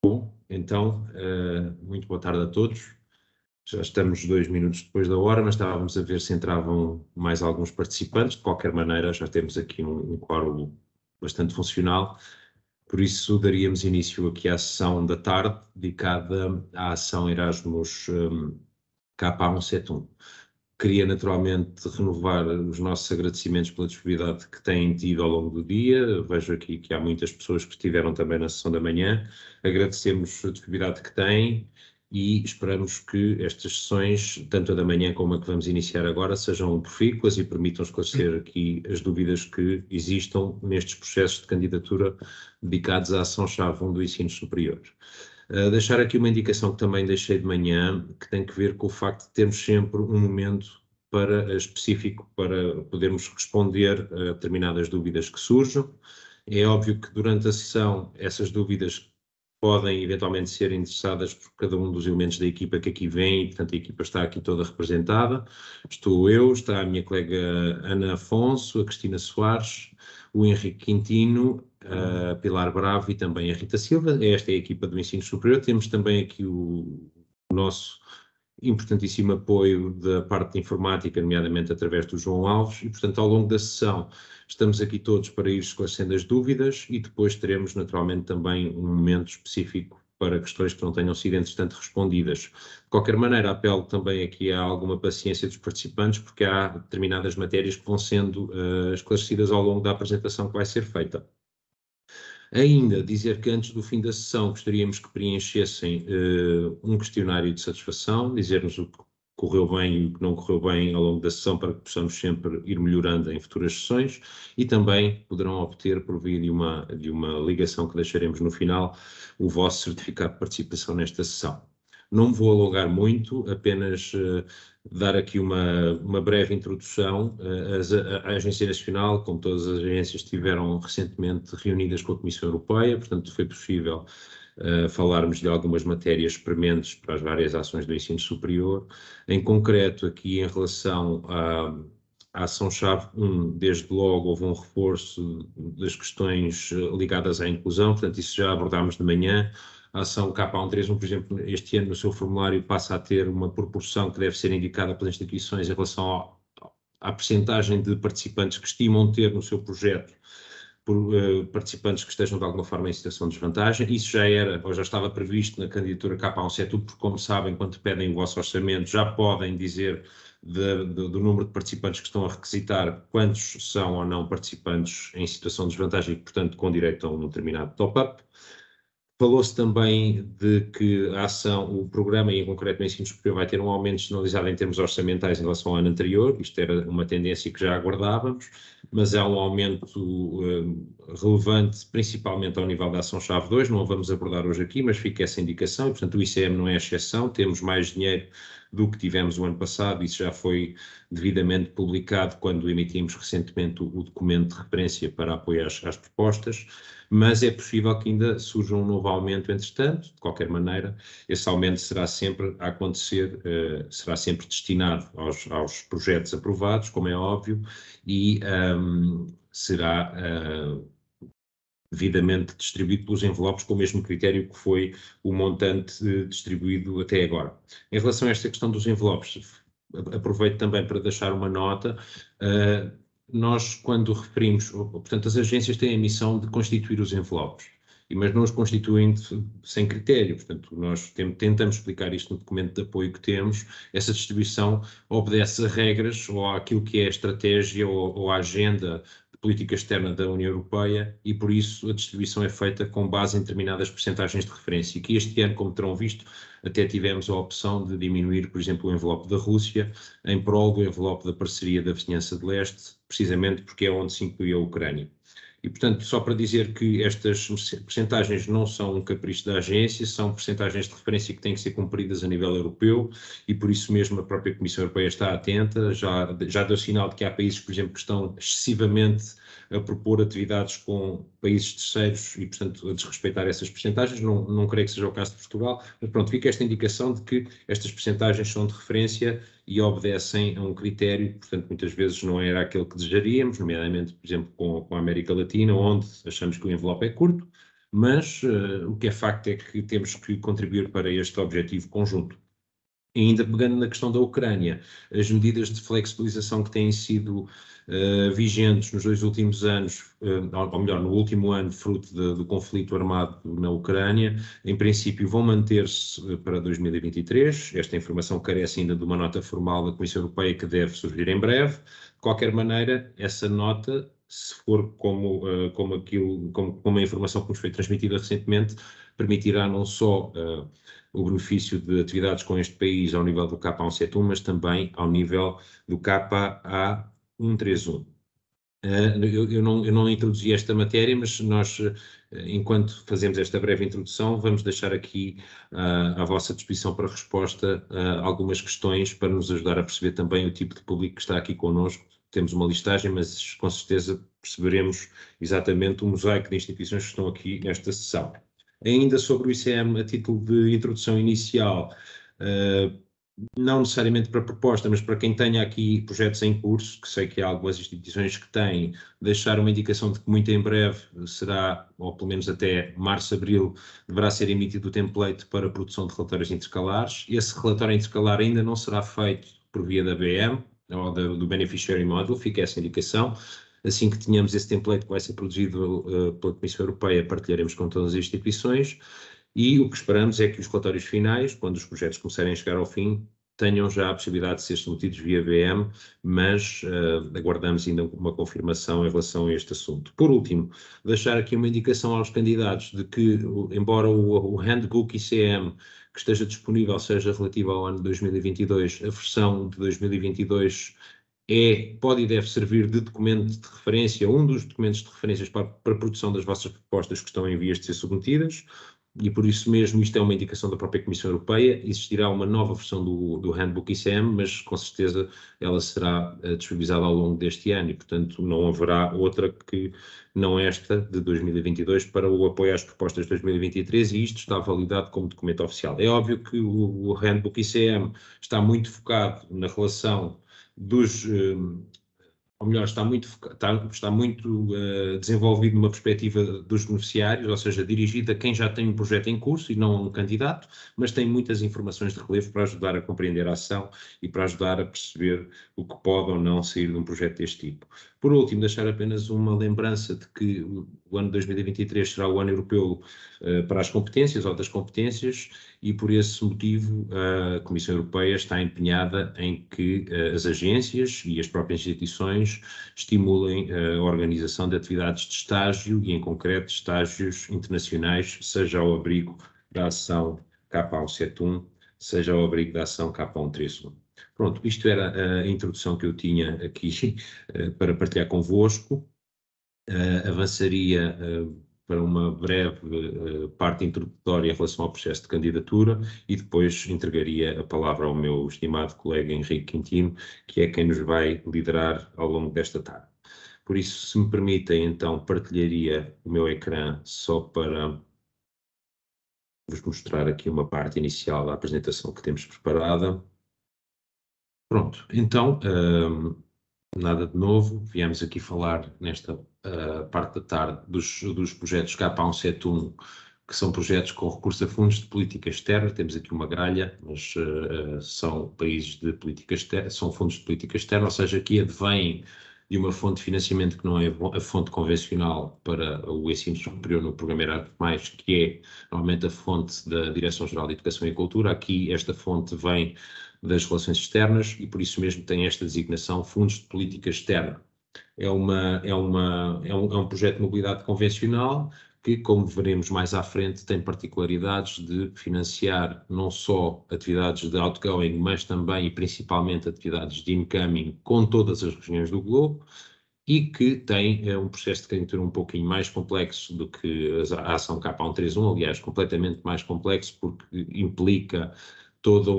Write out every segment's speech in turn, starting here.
Bom, então, muito boa tarde a todos. Já estamos 2 minutos depois da hora, mas estávamos a ver se entravam mais alguns participantes. De qualquer maneira, já temos aqui um quórum bastante funcional. Por isso, daríamos início aqui à sessão da tarde, dedicada à ação Erasmus K171. Queria naturalmente renovar os nossos agradecimentos pela disponibilidade que têm tido ao longo do dia. Vejo aqui que há muitas pessoas que estiveram também na sessão da manhã. Agradecemos a disponibilidade que têm e esperamos que estas sessões, tanto a da manhã como a que vamos iniciar agora, sejam profícuas e permitam esclarecer aqui as dúvidas que existam nestes processos de candidatura dedicados à ação-chave 1 do ensino superior. Deixar aqui uma indicação que também deixei de manhã, que tem que ver com o facto de termos sempre um momento específico para podermos responder a determinadas dúvidas que surjam. É óbvio que durante a sessão essas dúvidas podem eventualmente ser endereçadas por cada um dos elementos da equipa que aqui vem e, portanto, a equipa está aqui toda representada. Estou eu, está a minha colega Ana Afonso, a Cristina Soares, o Henrique Quintino, a Pilar Bravo e também a Rita Silva. Esta é a equipa do ensino superior. Temos também aqui o nosso importantíssimo apoio da parte de informática, nomeadamente através do João Alves, e, portanto, ao longo da sessão estamos aqui todos para ir esclarecendo as dúvidas e depois teremos, naturalmente, também um momento específico para questões que não tenham sido, entretanto, respondidas. De qualquer maneira, apelo também aqui a alguma paciência dos participantes, porque há determinadas matérias que vão sendo esclarecidas ao longo da apresentação que vai ser feita. Ainda dizer que antes do fim da sessão gostaríamos que preenchessem um questionário de satisfação, dizer-nos o que correu bem e o que não correu bem ao longo da sessão para que possamos sempre ir melhorando em futuras sessões e também poderão obter, por via de uma ligação que deixaremos no final, o vosso certificado de participação nesta sessão. Não me vou alongar muito, apenas dar aqui uma breve introdução. A Agência Nacional, como todas as agências, estiveram recentemente reunidas com a Comissão Europeia, portanto foi possível falarmos de algumas matérias prementes para as várias ações do ensino superior. Em concreto, aqui em relação à ação-chave 1, desde logo houve um reforço das questões ligadas à inclusão, portanto isso já abordámos de manhã. A ação K131, por exemplo, este ano no seu formulário passa a ter uma proporção que deve ser indicada pelas instituições em relação à percentagem de participantes que estimam ter no seu projeto por participantes que estejam de alguma forma em situação de desvantagem. Isso já era, ou já estava previsto na candidatura K171, porque como sabem, quando pedem o vosso orçamento, já podem dizer do número de participantes que estão a requisitar quantos são ou não participantes em situação de desvantagem e, portanto, com direito a um determinado top-up. Falou-se também de que a ação, o programa, e em concreto o ensino superior, vai ter um aumento sinalizado em termos orçamentais em relação ao ano anterior. Isto era uma tendência que já aguardávamos, mas é um aumento relevante, principalmente ao nível da ação-chave 2. Não a vamos abordar hoje aqui, mas fica essa indicação. E, portanto, o ICM não é exceção. Temos mais dinheiro do que tivemos o ano passado. Isso já foi devidamente publicado quando emitimos recentemente o documento de referência para apoio às propostas. Mas é possível que ainda surja um novo aumento entretanto. De qualquer maneira, esse aumento será sempre a acontecer, será sempre destinado aos projetos aprovados, como é óbvio, e será devidamente distribuído pelos envelopes com o mesmo critério que foi o montante distribuído até agora. Em relação a esta questão dos envelopes, aproveito também para deixar uma nota. Nós, quando referimos, portanto, as agências têm a missão de constituir os envelopes, mas não os constituem sem critério. Portanto, nós tentamos explicar isto no documento de apoio que temos. Essa distribuição obedece a regras ou àquilo que é a estratégia ou a agenda de política externa da União Europeia e, por isso, a distribuição é feita com base em determinadas percentagens de referência. E que este ano, como terão visto, até tivemos a opção de diminuir, por exemplo, o envelope da Rússia em prol do envelope da parceria da vizinhança de leste, precisamente porque é onde se inclui a Ucrânia. E, portanto, só para dizer que estas percentagens não são um capricho da agência, são percentagens de referência que têm que ser cumpridas a nível europeu e, por isso mesmo, a própria Comissão Europeia está atenta, já deu sinal de que há países, por exemplo, que estão excessivamente a propor atividades com países terceiros e, portanto, a desrespeitar essas percentagens. Não creio que seja o caso de Portugal, mas pronto, fica esta indicação de que estas percentagens são de referência e obedecem a um critério, portanto, muitas vezes não era aquele que desejaríamos, nomeadamente, por exemplo, com a América Latina, onde achamos que o envelope é curto, mas o que é facto é que temos que contribuir para este objetivo conjunto. E ainda pegando na questão da Ucrânia, as medidas de flexibilização que têm sido vigentes nos 2 últimos anos, ou melhor, no último ano, fruto do conflito armado na Ucrânia, em princípio vão manter-se para 2023. Esta informação carece ainda de uma nota formal da Comissão Europeia que deve surgir em breve. De qualquer maneira, essa nota, se for como a informação que nos foi transmitida recentemente, permitirá não só o benefício de atividades com este país ao nível do KA171, mas também ao nível do KA131. Eu não introduzi esta matéria, mas nós, enquanto fazemos esta breve introdução, vamos deixar aqui à vossa disposição para resposta algumas questões para nos ajudar a perceber também o tipo de público que está aqui connosco. Temos uma listagem, mas com certeza perceberemos exatamente o mosaico de instituições que estão aqui nesta sessão. Ainda sobre o ICM, a título de introdução inicial, não necessariamente para proposta, mas para quem tenha aqui projetos em curso, que sei que há algumas instituições que têm, deixar uma indicação de que muito em breve será, ou pelo menos até março, abril, deverá ser emitido o template para a produção de relatórios intercalares. Esse relatório intercalar ainda não será feito por via da BM, ou do Beneficiary Model, fica essa indicação. Assim que tenhamos esse template que vai ser produzido pela Comissão Europeia, partilharemos com todas as instituições e o que esperamos é que os relatórios finais, quando os projetos começarem a chegar ao fim, tenham já a possibilidade de ser submetidos via BM, mas aguardamos ainda uma confirmação em relação a este assunto. Por último, deixar aqui uma indicação aos candidatos de que, embora o Handbook ICM que esteja disponível seja relativo ao ano de 2022, a versão de 2022 pode e deve servir de documento de referência, um dos documentos de referências para a produção das vossas propostas que estão em vias de ser submetidas, e por isso mesmo isto é uma indicação da própria Comissão Europeia. Existirá uma nova versão do Handbook ICM, mas com certeza ela será disponibilizada ao longo deste ano e, portanto, não haverá outra que não esta de 2022 para o apoio às propostas de 2023 e isto está validado como documento oficial. É óbvio que o Handbook ICM está muito focado na relação ou melhor, está muito desenvolvido numa perspectiva dos beneficiários, ou seja, dirigido a quem já tem um projeto em curso e não a um candidato, mas tem muitas informações de relevo para ajudar a compreender a ação e para ajudar a perceber o que pode ou não sair de um projeto deste tipo. Por último, deixar apenas uma lembrança de que o ano 2023 será o ano europeu para as competências ou das competências e por esse motivo a Comissão Europeia está empenhada em que as agências e as próprias instituições estimulem a organização de atividades de estágio e, em concreto, estágios internacionais, seja ao abrigo da ação KA171, seja ao abrigo da ação KA131. Pronto, isto era a introdução que eu tinha aqui para partilhar convosco. Avançaria para uma breve parte introdutória em relação ao processo de candidatura e depois entregaria a palavra ao meu estimado colega Henrique Quintino, que é quem nos vai liderar ao longo desta tarde. Por isso, se me permitem, então, partilharia o meu ecrã só para vos mostrar aqui uma parte inicial da apresentação que temos preparada. Pronto, então, nada de novo, viemos aqui falar nesta parte da tarde dos projetos KA171, que são projetos com recurso a fundos de política externa. Temos aqui uma gralha, mas são países de política externa, são fundos de política externa, ou seja, aqui advêm de uma fonte de financiamento que não é a fonte convencional para o ensino superior no programa Erasmus+, que é normalmente a fonte da Direção-Geral de Educação e Cultura. Aqui esta fonte vem das relações externas e por isso mesmo tem esta designação Fundos de Política Externa. É um projeto de mobilidade convencional que, como veremos mais à frente, tem particularidades de financiar não só atividades de outgoing, mas também e principalmente atividades de incoming com todas as regiões do globo e que tem um processo de candidatura um pouquinho mais complexo do que a ação KA131, aliás, completamente mais complexo porque implica todo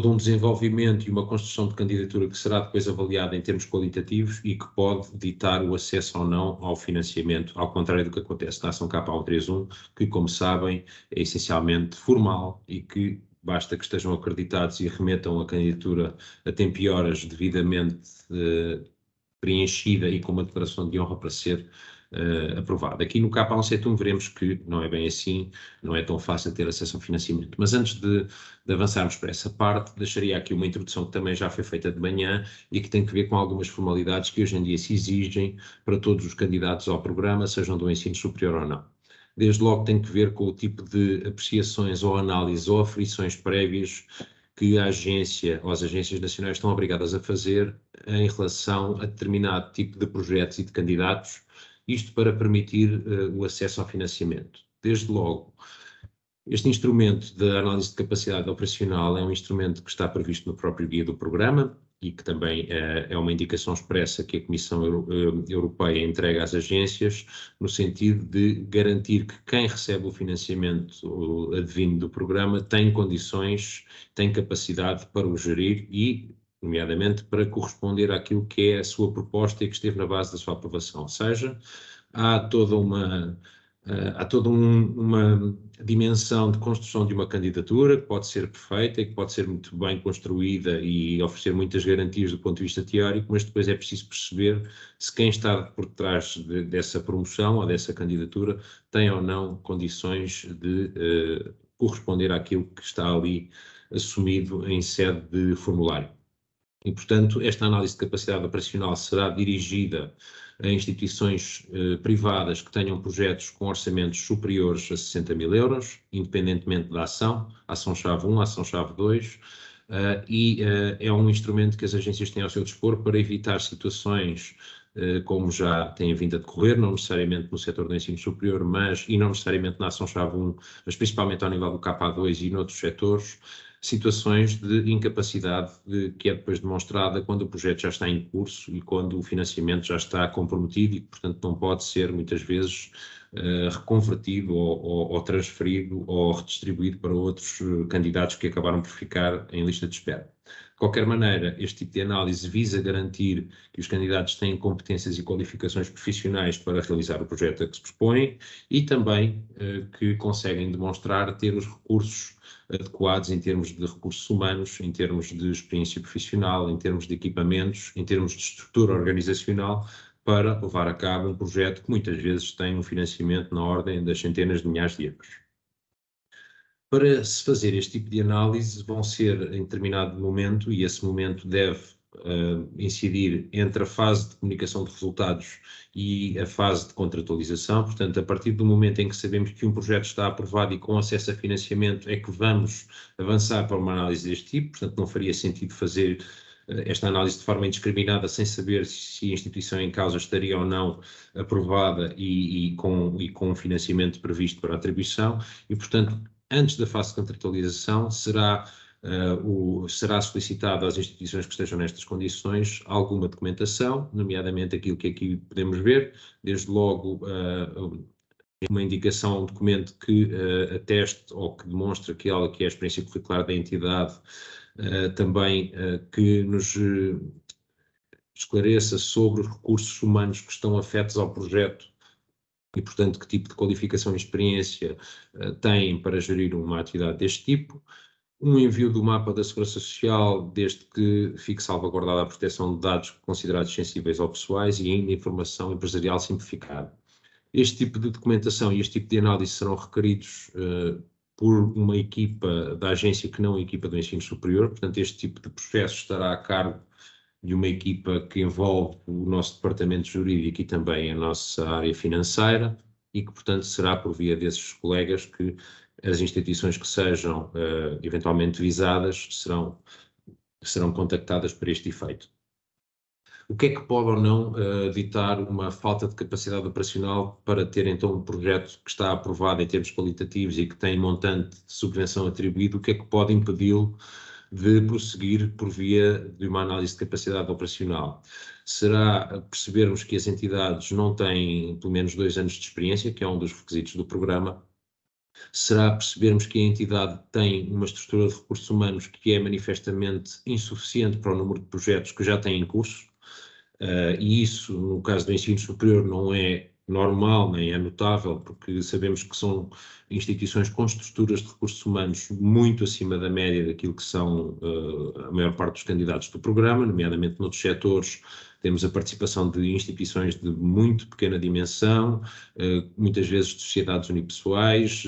um desenvolvimento e uma construção de candidatura que será depois avaliada em termos qualitativos e que pode ditar o acesso ou não ao financiamento, ao contrário do que acontece na ação KA131, que, como sabem, é essencialmente formal e que basta que estejam acreditados e remetam a candidatura a tempo e horas devidamente preenchida e com uma declaração de honra para ser aprovada. Aqui no K171 veremos que não é bem assim, não é tão fácil ter acesso ao financiamento. Mas antes de avançarmos para essa parte, deixaria aqui uma introdução que também já foi feita de manhã e que tem que ver com algumas formalidades que hoje em dia se exigem para todos os candidatos ao programa, sejam do ensino superior ou não. Desde logo tem que ver com o tipo de apreciações ou análises ou aferições prévias que a agência ou as agências nacionais estão obrigadas a fazer em relação a determinado tipo de projetos e de candidatos, isto para permitir o acesso ao financiamento. Desde logo, este instrumento de análise de capacidade operacional é um instrumento que está previsto no próprio guia do programa e que também é uma indicação expressa que a Comissão Europeia entrega às agências, no sentido de garantir que quem recebe o financiamento advindo do programa tem condições, tem capacidade para o gerir e, nomeadamente, para corresponder àquilo que é a sua proposta e que esteve na base da sua aprovação. Ou seja, há toda uma dimensão de construção de uma candidatura que pode ser perfeita e que pode ser muito bem construída e oferecer muitas garantias do ponto de vista teórico, mas depois é preciso perceber se quem está por trás dessa promoção ou dessa candidatura tem ou não condições de corresponder àquilo que está ali assumido em sede de formulário. E, portanto, esta análise de capacidade operacional será dirigida a instituições privadas que tenham projetos com orçamentos superiores a 60 mil euros, independentemente da ação-chave 1, ação-chave 2, é um instrumento que as agências têm ao seu dispor para evitar situações como já têm vindo a decorrer, não necessariamente no setor do ensino superior, e não necessariamente na ação-chave 1, mas principalmente ao nível do KA2 e noutros setores, situações de incapacidade que é depois demonstrada quando o projeto já está em curso e quando o financiamento já está comprometido e, portanto, não pode ser, muitas vezes, reconvertido ou transferido ou redistribuído para outros candidatos que acabaram por ficar em lista de espera. De qualquer maneira, este tipo de análise visa garantir que os candidatos têm competências e qualificações profissionais para realizar o projeto a que se propõem e também que conseguem demonstrar ter os recursos adequados em termos de recursos humanos, em termos de experiência profissional, em termos de equipamentos, em termos de estrutura organizacional, para levar a cabo um projeto que muitas vezes tem um financiamento na ordem das centenas de milhares de euros. Para se fazer este tipo de análise, vão ser em determinado momento, e esse momento deve incidir entre a fase de comunicação de resultados e a fase de contratualização. Portanto, a partir do momento em que sabemos que um projeto está aprovado e com acesso a financiamento é que vamos avançar para uma análise deste tipo. Portanto, não faria sentido fazer esta análise de forma indiscriminada sem saber se a instituição em causa estaria ou não aprovada e com financiamento previsto para a atribuição e, portanto, antes da fase de contratualização será solicitado às instituições que estejam nestas condições alguma documentação, nomeadamente aquilo que aqui podemos ver, desde logo uma indicação, um documento que ateste ou que demonstra que é a experiência curricular da entidade, também que nos esclareça sobre os recursos humanos que estão afetos ao projeto e, portanto, que tipo de qualificação e experiência têm para gerir uma atividade deste tipo. Um envio do mapa da Segurança Social, desde que fique salvaguardada a proteção de dados considerados sensíveis ou pessoais e ainda informação empresarial simplificada. Este tipo de documentação e este tipo de análise serão requeridos por uma equipa da agência que não a equipa do ensino superior, portanto este tipo de processo estará a cargo de uma equipa que envolve o nosso departamento jurídico e também a nossa área financeira e que, portanto, será por via desses colegas que as instituições que sejam eventualmente visadas serão contactadas para este efeito. O que é que pode ou não ditar uma falta de capacidade operacional para ter então um projeto que está aprovado em termos qualitativos e que tem montante de subvenção atribuído, o que é que pode impedi-lo de prosseguir por via de uma análise de capacidade operacional? Será percebermos que as entidades não têm pelo menos 2 anos de experiência, que é um dos requisitos do programa. Será percebermos que a entidade tem uma estrutura de recursos humanos que é manifestamente insuficiente para o número de projetos que já tem em curso, e isso, no caso do ensino superior, não é normal, nem é notável, porque sabemos que são instituições com estruturas de recursos humanos muito acima da média daquilo que são a maior parte dos candidatos do programa, nomeadamente noutros setores. Temos a participação de instituições de muito pequena dimensão, muitas vezes de sociedades unipessoais,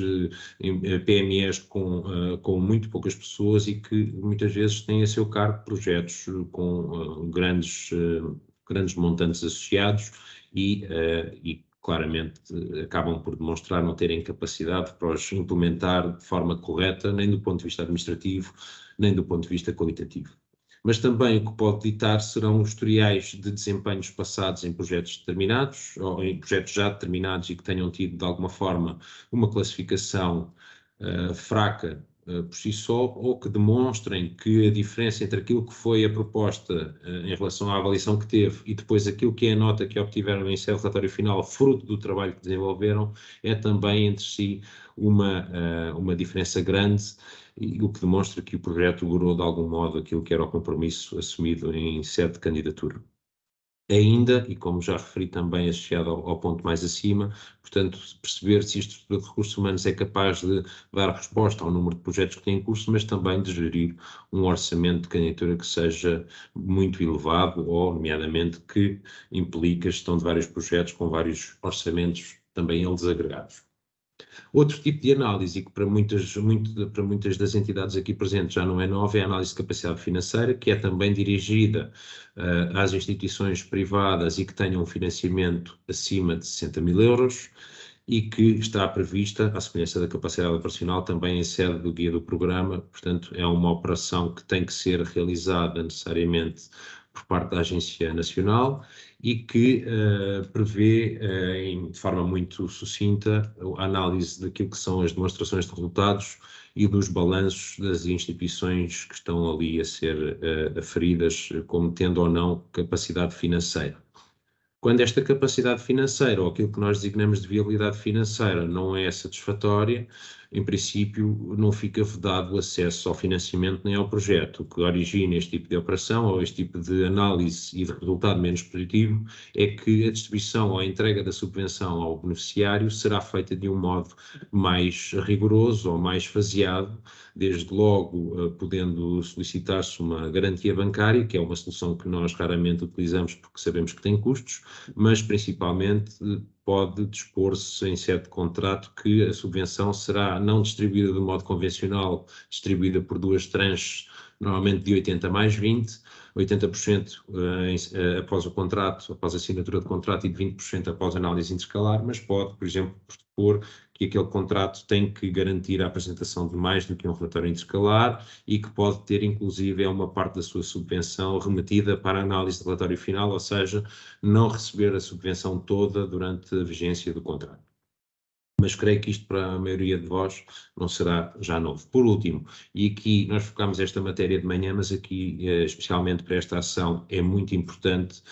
PMEs com muito poucas pessoas e que muitas vezes têm a seu cargo projetos com grandes montantes associados e claramente acabam por demonstrar não terem capacidade para os implementar de forma correta, nem do ponto de vista administrativo, nem do ponto de vista qualitativo. Mas também o que pode ditar serão os historiais de desempenhos passados em projetos determinados, ou em projetos já determinados e que tenham tido, de alguma forma, uma classificação fraca por si só, ou que demonstrem que a diferença entre aquilo que foi a proposta em relação à avaliação que teve e depois aquilo que é a nota que obtiveram em seu relatório final, fruto do trabalho que desenvolveram, é também entre si uma diferença grande, o que demonstra que o projeto logrou de algum modo aquilo que era o compromisso assumido em sede de candidatura. Ainda, e como já referi também associado ao ponto mais acima, portanto, perceber se a estrutura de recursos humanos é capaz de dar resposta ao número de projetos que tem em curso, mas também de gerir um orçamento de candidatura que seja muito elevado ou, nomeadamente, que implique a gestão de vários projetos com vários orçamentos também eles agregados. Outro tipo de análise, e que para muitas das entidades aqui presentes já não é nova, é a análise de capacidade financeira, que é também dirigida às instituições privadas e que tenham um financiamento acima de 60 mil euros e que está prevista, à semelhança da capacidade operacional, também em sede do guia do programa. Portanto, é uma operação que tem que ser realizada necessariamente por parte da Agência Nacional e que prevê, de forma muito sucinta, a análise daquilo que são as demonstrações de resultados e dos balanços das instituições que estão ali a ser aferidas como tendo ou não capacidade financeira. Quando esta capacidade financeira, ou aquilo que nós designamos de viabilidade financeira, não é satisfatória, em princípio não fica vedado o acesso ao financiamento nem ao projeto. O que origina este tipo de operação ou este tipo de análise e de resultado menos positivo é que a distribuição ou a entrega da subvenção ao beneficiário será feita de um modo mais rigoroso ou mais faseado, desde logo podendo solicitar-se uma garantia bancária, que é uma solução que nós raramente utilizamos porque sabemos que tem custos, mas principalmente pode dispor-se em sede de contrato que a subvenção será não distribuída de modo convencional, distribuída por duas tranches, normalmente de 80 mais 20, 80% após o contrato, após a assinatura de contrato e de 20% após a análise intercalar, mas pode, por exemplo, propor que aquele contrato tem que garantir a apresentação de mais do que um relatório intercalar e que pode ter, inclusive, uma parte da sua subvenção remetida para a análise de relatório final, ou seja, não receber a subvenção toda durante a vigência do contrato. Mas creio que isto para a maioria de vós não será já novo. Por último, e aqui nós focámos esta matéria de manhã, mas aqui especialmente para esta ação é muito importante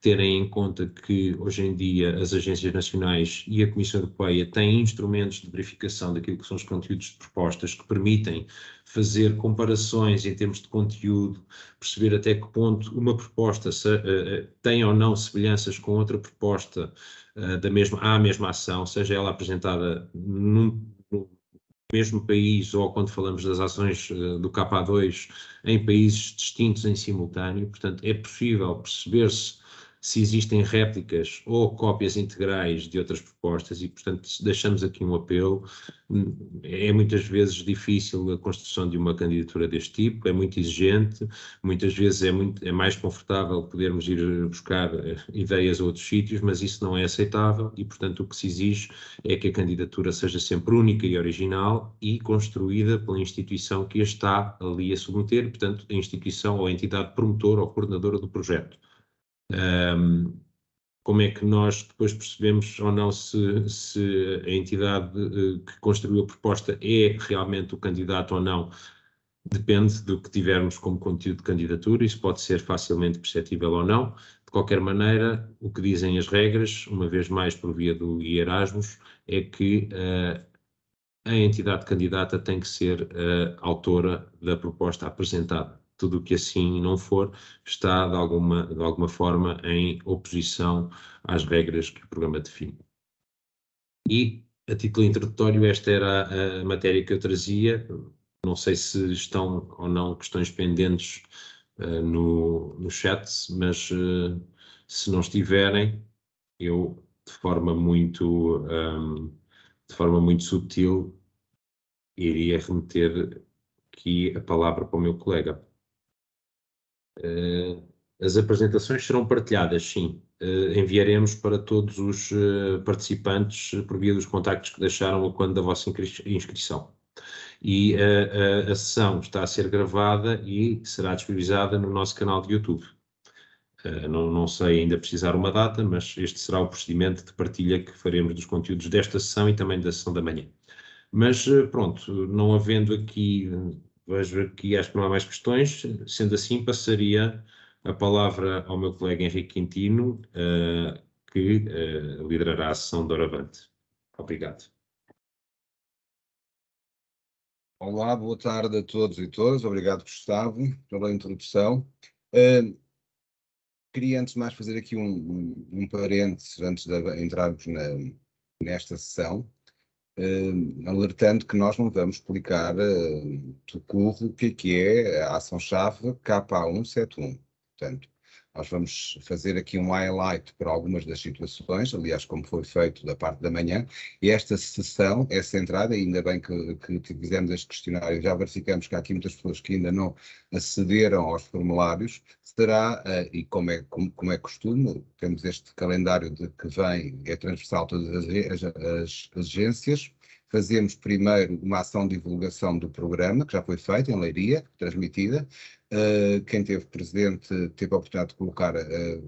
terem em conta que hoje em dia as agências nacionais e a Comissão Europeia têm instrumentos de verificação daquilo que são os conteúdos de propostas que permitem fazer comparações em termos de conteúdo, perceber até que ponto uma proposta tem ou não semelhanças com outra proposta à mesma ação, seja ela apresentada no mesmo país ou quando falamos das ações do KA2 em países distintos em simultâneo. Portanto, é possível perceber-se se existem réplicas ou cópias integrais de outras propostas e, portanto, deixamos aqui um apelo. É muitas vezes difícil a construção de uma candidatura deste tipo, é muito exigente, muitas vezes é mais confortável podermos ir buscar ideias a outros sítios, mas isso não é aceitável e, portanto, o que se exige é que a candidatura seja sempre única e original e construída pela instituição que a está ali a submeter, portanto, a instituição ou a entidade promotora ou coordenadora do projeto. Como é que nós depois percebemos ou não se a entidade que construiu a proposta é realmente o candidato ou não? Depende do que tivermos como conteúdo de candidatura, isso pode ser facilmente perceptível ou não. De qualquer maneira, o que dizem as regras, uma vez mais por via do Erasmus, é que a entidade candidata tem que ser autora da proposta apresentada. Tudo o que assim não for está, de alguma forma, em oposição às regras que o programa define. E, a título introdutório, esta era a matéria que eu trazia. Não sei se estão ou não questões pendentes no chat, mas se não estiverem, eu, de forma muito sutil, iria remeter aqui a palavra para o meu colega. As apresentações serão partilhadas, sim. Enviaremos para todos os participantes por via dos contactos que deixaram quando da vossa inscrição. E a sessão está a ser gravada e será disponibilizada no nosso canal de YouTube. Não sei ainda precisar uma data, mas este será o procedimento de partilha que faremos dos conteúdos desta sessão e também da sessão da manhã. Mas pronto, não havendo aqui, vejo aqui, acho que não há mais questões, sendo assim passaria a palavra ao meu colega Henrique Quintino, que liderará a sessão de Oravante. Obrigado. Olá, boa tarde a todos e todas. Obrigado, Gustavo, pela introdução. Queria, antes de mais, fazer aqui um parênteses antes de entrarmos nesta sessão, alertando que nós não vamos explicar de curso o que é a ação-chave K171. Portanto, nós vamos fazer aqui um highlight para algumas das situações, aliás, como foi feito da parte da manhã, e esta sessão é centrada, e ainda bem que fizemos este questionário, já verificamos que há aqui muitas pessoas que ainda não acederam aos formulários, será, e como é costume, temos este calendário que vem, é transversal a todas as agências. Fazemos primeiro uma ação de divulgação do programa, que já foi feita em Leiria, transmitida. Quem esteve presente teve a oportunidade de colocar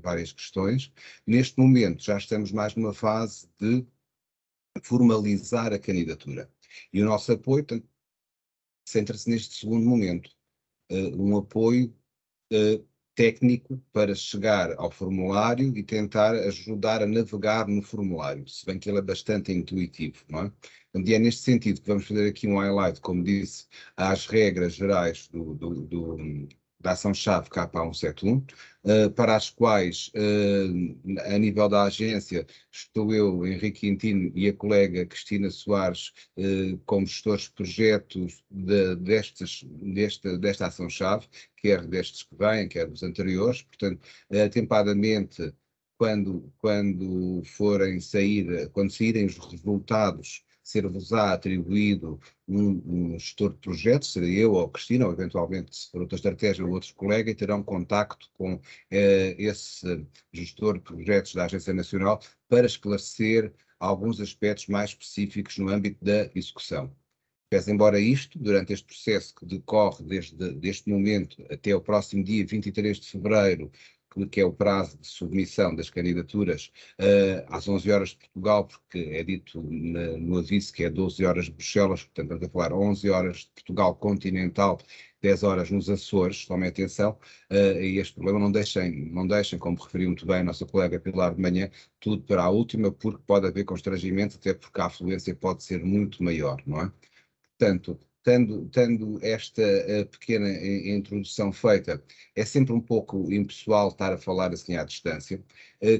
várias questões. Neste momento já estamos mais numa fase de formalizar a candidatura. E o nosso apoio centra-se neste segundo momento. Um apoio técnico para chegar ao formulário e tentar ajudar a navegar no formulário, se bem que ele é bastante intuitivo, não é? E é neste sentido que vamos fazer aqui um highlight, como disse, às regras gerais da ação-chave K171, para as quais, a nível da agência, estou eu, Henrique Quintino, e a colega Cristina Soares, como gestores de projetos desta ação-chave, quer destes que vêm, quer dos anteriores. Portanto, atempadamente, quando saírem os resultados, ser-vos-á atribuído um gestor de projetos, seria eu ou a Cristina, ou eventualmente, se for outra estratégia, ou outros colegas, e terão contacto com esse gestor de projetos da Agência Nacional para esclarecer alguns aspectos mais específicos no âmbito da execução. Pese embora isto, durante este processo que decorre desde este momento até o próximo dia 23 de fevereiro, que é o prazo de submissão das candidaturas, às 11 horas de Portugal, porque é dito no aviso que é 12 horas de Bruxelas, portanto estamos a falar 11 horas de Portugal continental, 10 horas nos Açores, tomem atenção, e este problema não deixem, como referiu muito bem a nossa colega Pilar de manhã, tudo para a última, porque pode haver constrangimento, até porque a afluência pode ser muito maior, não é? Portanto, tendo esta pequena introdução feita, é sempre um pouco impessoal estar a falar assim à distância.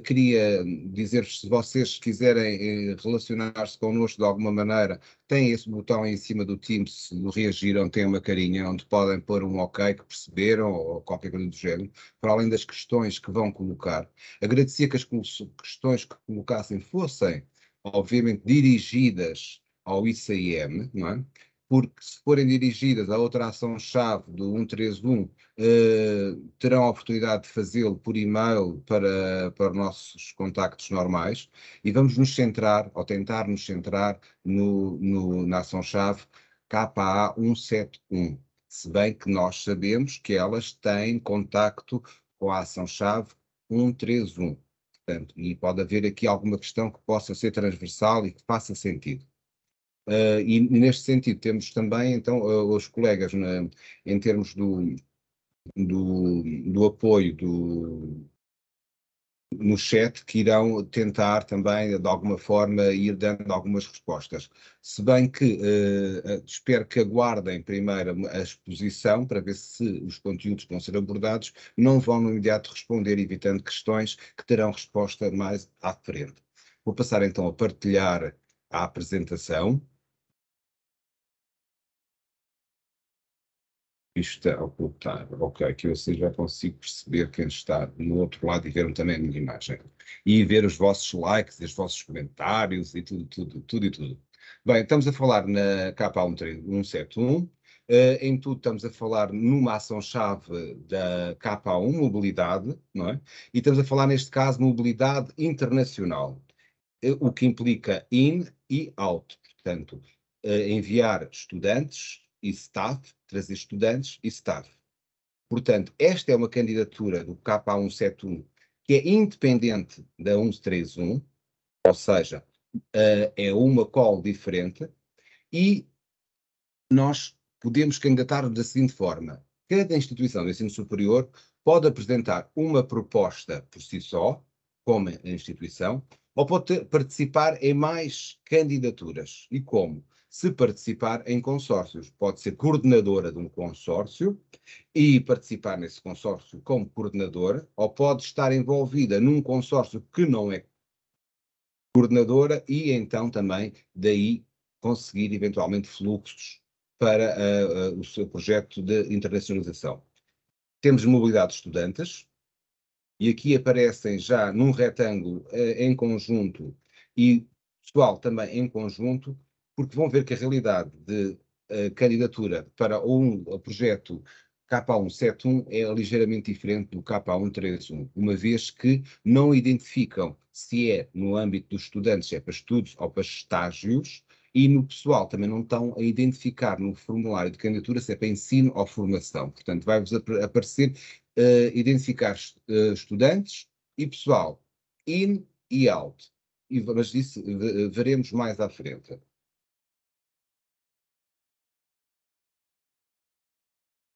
Queria dizer-vos, se vocês quiserem relacionar-se connosco de alguma maneira, tem esse botão aí em cima do Teams, se reagiram, tem uma carinha onde podem pôr um ok que perceberam ou qualquer coisa do género, para além das questões que vão colocar. Agradecia que as questões que colocassem fossem, obviamente, dirigidas ao ICIM, não é? Porque se forem dirigidas à outra ação-chave do 131, terão a oportunidade de fazê-lo por e-mail para os nossos contactos normais, e vamos nos centrar, ou tentar nos centrar, na ação-chave KA171, se bem que nós sabemos que elas têm contacto com a ação-chave 131. Portanto, e pode haver aqui alguma questão que possa ser transversal e que faça sentido. E neste sentido temos também, então, os colegas em termos do apoio no chat, que irão tentar também, de alguma forma, ir dando algumas respostas. Se bem que espero que aguardem primeiro a exposição para ver se os conteúdos que vão ser abordados não vão no imediato responder, evitando questões que terão resposta mais à frente. Vou passar então a partilhar a apresentação. Isto está a ocultar. Ok, aqui eu assim já consigo perceber quem está no outro lado e ver também a minha imagem. E ver os vossos likes, os vossos comentários e tudo. Bem, estamos a falar na K171. Em tudo estamos a falar numa ação-chave da K1, mobilidade, não é? E estamos a falar, neste caso, mobilidade internacional, o que implica in e out. Portanto, enviar estudantes e staff, trazer estudantes e staff. Portanto, esta é uma candidatura do K171 que é independente da 131, ou seja, é uma call diferente, e nós podemos candidatar da seguinte forma: cada instituição de ensino superior pode apresentar uma proposta por si só, como instituição, ou pode participar em mais candidaturas. E como? Se participar em consórcios, pode ser coordenadora de um consórcio e participar nesse consórcio como coordenadora, ou pode estar envolvida num consórcio que não é coordenadora e então também daí conseguir eventualmente fluxos para o seu projeto de internacionalização. Temos mobilidade de estudantes, e aqui aparecem já num retângulo em conjunto e pessoal também em conjunto, porque vão ver que a realidade de candidatura para o projeto K171 é ligeiramente diferente do K131, uma vez que não identificam se é no âmbito dos estudantes, se é para estudos ou para estágios, e no pessoal também não estão a identificar no formulário de candidatura se é para ensino ou formação. Portanto, vai-vos aparecer identificar estudantes e pessoal, in e out. Mas isso veremos mais à frente.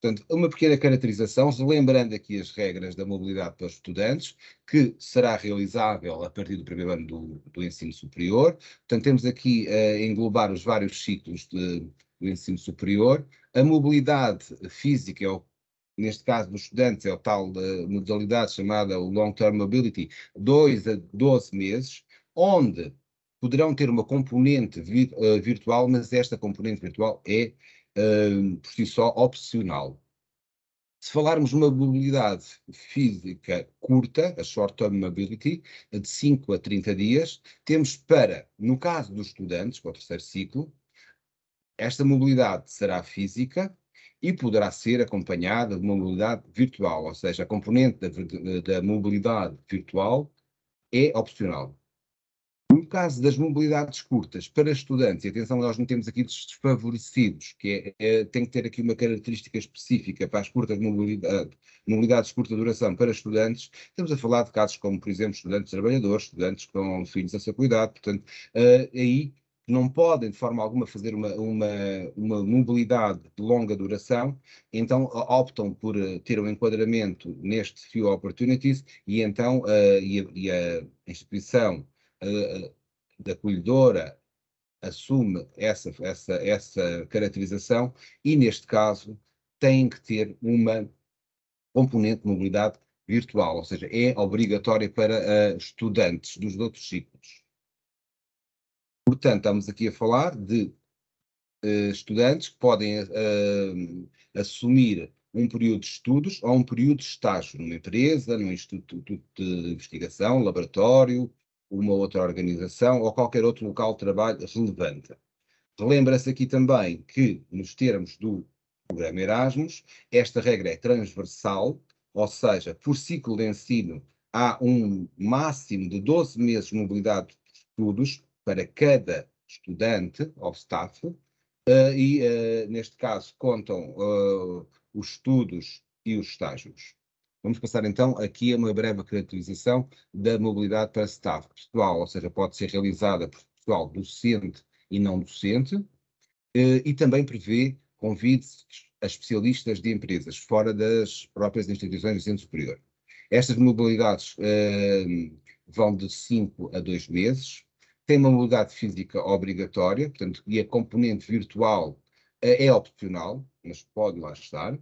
Portanto, uma pequena caracterização, lembrando aqui as regras da mobilidade para os estudantes, que será realizável a partir do primeiro ano do ensino superior. Portanto, temos aqui a englobar os vários ciclos do ensino superior. A mobilidade física, neste caso dos estudantes, é o tal modalidade chamada o Long Term Mobility, 2 a 12 meses, onde poderão ter uma componente virtual, mas esta componente virtual é por si só opcional. Se falarmos de uma mobilidade física curta, a Short Term Mobility, de 5 a 30 dias, temos para, no caso dos estudantes, para o terceiro ciclo, esta mobilidade será física e poderá ser acompanhada de uma mobilidade virtual, ou seja, a componente da mobilidade virtual é opcional. No caso das mobilidades curtas para estudantes, e atenção, nós não temos aqui desfavorecidos, que tem que ter aqui uma característica específica para as curtas mobilidades de curta duração para estudantes. Estamos a falar de casos como, por exemplo, estudantes trabalhadores, estudantes com filhos a seu cuidado, portanto, aí não podem de forma alguma fazer uma mobilidade de longa duração, então optam por ter um enquadramento neste Few Opportunities e então a instituição da acolhedora assume essa caracterização e, neste caso, tem que ter uma componente de mobilidade virtual, ou seja, é obrigatória para estudantes dos outros ciclos. Portanto, estamos aqui a falar de estudantes que podem assumir um período de estudos ou um período de estágio numa empresa, num instituto de investigação, laboratório, uma outra organização ou qualquer outro local de trabalho relevante. Relembra-se aqui também que, nos termos do programa Erasmus, esta regra é transversal, ou seja, por ciclo de ensino há um máximo de 12 meses de mobilidade de estudos para cada estudante ou staff, neste caso contam os estudos e os estágios. Vamos passar então aqui a uma breve caracterização da mobilidade para staff pessoal, ou seja, pode ser realizada por pessoal docente e não docente, e também prevê convites a especialistas de empresas fora das próprias instituições de ensino superior. Estas mobilidades vão de 5 a 2 meses, tem uma mobilidade física obrigatória, portanto, e a componente virtual é opcional, mas pode lá estar.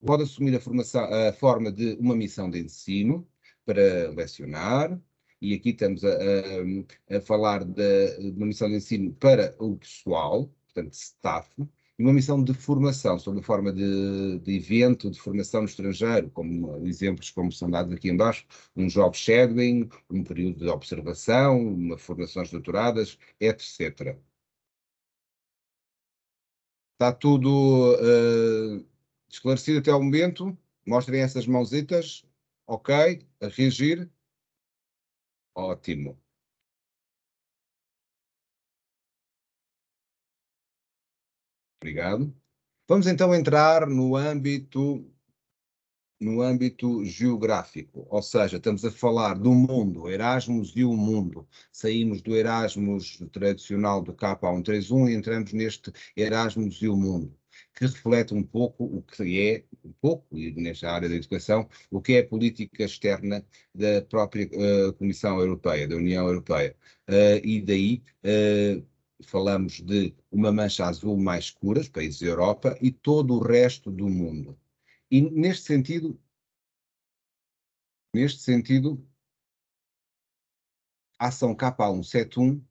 Pode assumir a forma de uma missão de ensino para lecionar, e aqui estamos a falar de uma missão de ensino para o pessoal, portanto, staff, e uma missão de formação, sob a forma de evento de formação no estrangeiro, como exemplos como são dados aqui embaixo, um job shadowing, um período de observação, uma formações doutoradas, etc. Está tudo esclarecido até ao momento? Mostrem essas mãozitas. Ok? A reagir? Ótimo. Obrigado. Vamos então entrar no âmbito geográfico, ou seja, estamos a falar do mundo, Erasmus e o mundo. Saímos do Erasmus tradicional do K131 e entramos neste Erasmus e o mundo, que reflete um pouco o que é, e nesta área da educação, o que é a política externa da própria Comissão Europeia, da União Europeia. E daí falamos de uma mancha azul mais escura, os países da Europa, e todo o resto do mundo. E neste sentido, a ação K171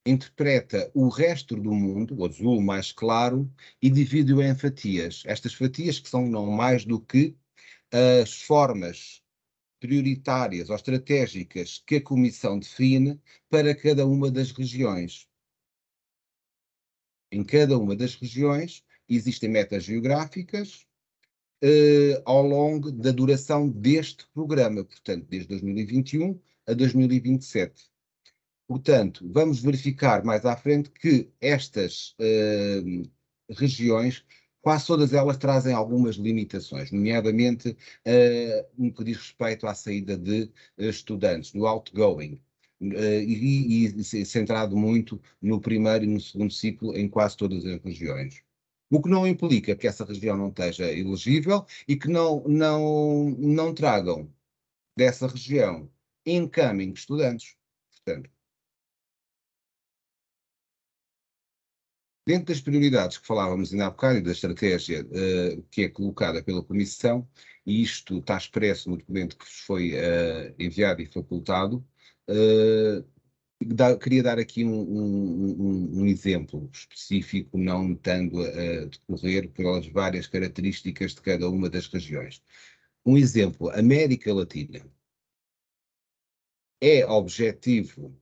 interpreta o resto do mundo, o azul mais claro, e divide-o em fatias. Estas fatias que são não mais do que as formas prioritárias ou estratégicas que a Comissão define para cada uma das regiões. Em cada uma das regiões existem metas geográficas ao longo da duração deste programa, portanto, desde 2021 a 2027. Portanto, vamos verificar mais à frente que estas regiões, quase todas elas trazem algumas limitações, nomeadamente no que diz respeito à saída de estudantes, no outgoing, e centrado muito no primeiro e no segundo ciclo em quase todas as regiões. O que não implica que essa região não esteja elegível e que não tragam dessa região incoming estudantes. Portanto, dentro das prioridades que falávamos ainda há bocado e da estratégia que é colocada pela Comissão, e isto está expresso no documento que vos foi enviado e facultado, queria dar aqui um exemplo específico, não estando a decorrer pelas várias características de cada uma das regiões. Um exemplo, América Latina. É objetivo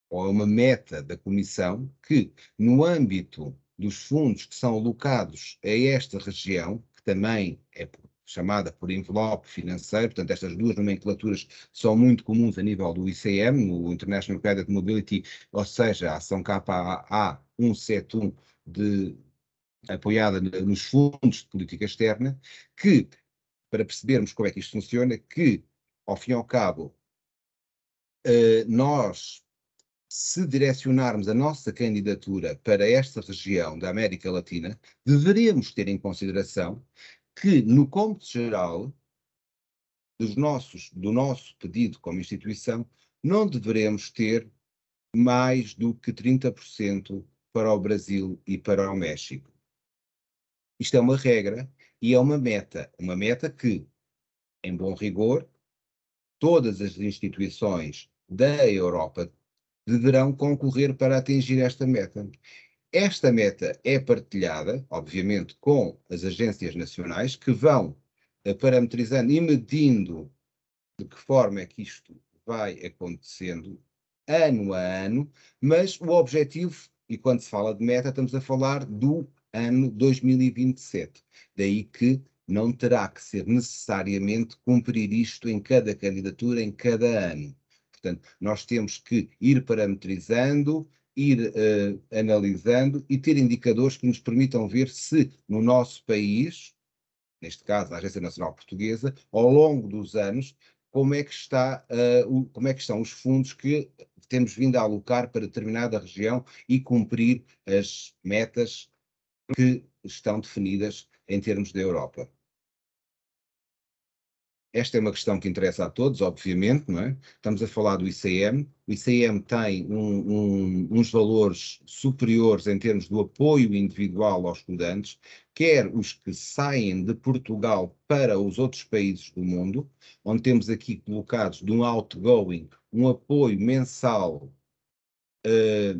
ou é uma meta da Comissão que, no âmbito dos fundos que são alocados a esta região, que também é chamada por envelope financeiro, portanto, estas duas nomenclaturas são muito comuns a nível do ICM, no International Credit Mobility, ou seja, a ação KA 171 apoiada nos fundos de política externa, que, para percebermos como é que isto funciona, que, ao fim e ao cabo, nós, se direcionarmos a nossa candidatura para esta região da América Latina, deveríamos ter em consideração que, no cômputo geral do nosso pedido como instituição, não deveremos ter mais do que 30% para o Brasil e para o México. Isto é uma regra e é uma meta que, em bom rigor, todas as instituições da Europa deverão concorrer para atingir esta meta. Esta meta é partilhada, obviamente, com as agências nacionais que vão parametrizando e medindo de que forma é que isto vai acontecendo ano a ano, mas o objetivo, e quando se fala de meta, estamos a falar do ano 2027. Daí que não terá que ser necessariamente cumprir isto em cada candidatura, em cada ano. Portanto, nós temos que ir parametrizando, ir analisando e ter indicadores que nos permitam ver se no nosso país, neste caso a Agência Nacional Portuguesa, ao longo dos anos, como é que estão os fundos que temos vindo a alocar para determinada região e cumprir as metas que estão definidas em termos da Europa. Esta é uma questão que interessa a todos, obviamente, não é? Estamos a falar do ICM. O ICM tem uns valores superiores em termos do apoio individual aos estudantes, quer os que saem de Portugal para os outros países do mundo, onde temos aqui colocados de um outgoing, um apoio mensal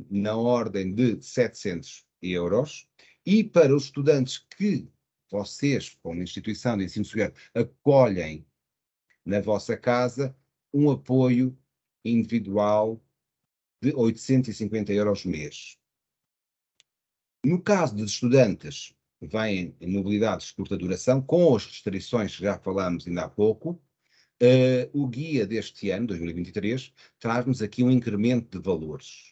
na ordem de 700 euros, e para os estudantes que vocês, como instituição de ensino superior, acolhem na vossa casa, um apoio individual de 850 euros mês. No caso dos estudantes que vêm em mobilidade de curta duração, com as restrições que já falámos ainda há pouco, o guia deste ano, 2023, traz-nos aqui um incremento de valores.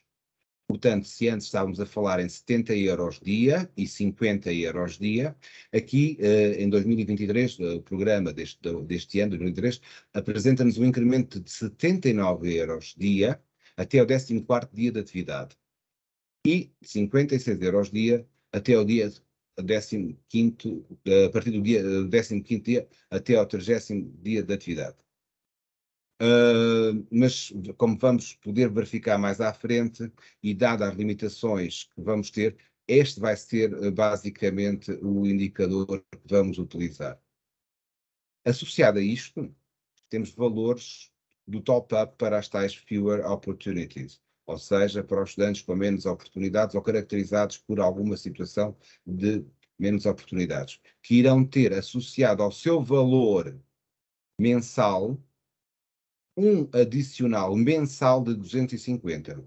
Portanto, se antes estávamos a falar em 70 euros dia e 50 euros dia, aqui em 2023, o programa deste ano, 2023, apresenta-nos um incremento de 79 euros dia até o 14º dia de atividade e 56 euros dia até o dia 15º, a partir do dia 15º dia até ao 30º dia de atividade. Mas, como vamos poder verificar mais à frente, e dadas as limitações que vamos ter, este vai ser basicamente o indicador que vamos utilizar. Associado a isto, temos valores do top-up para as tais fewer opportunities, ou seja, para os estudantes com menos oportunidades ou caracterizados por alguma situação de menos oportunidades, que irão ter associado ao seu valor mensal um adicional mensal de 250.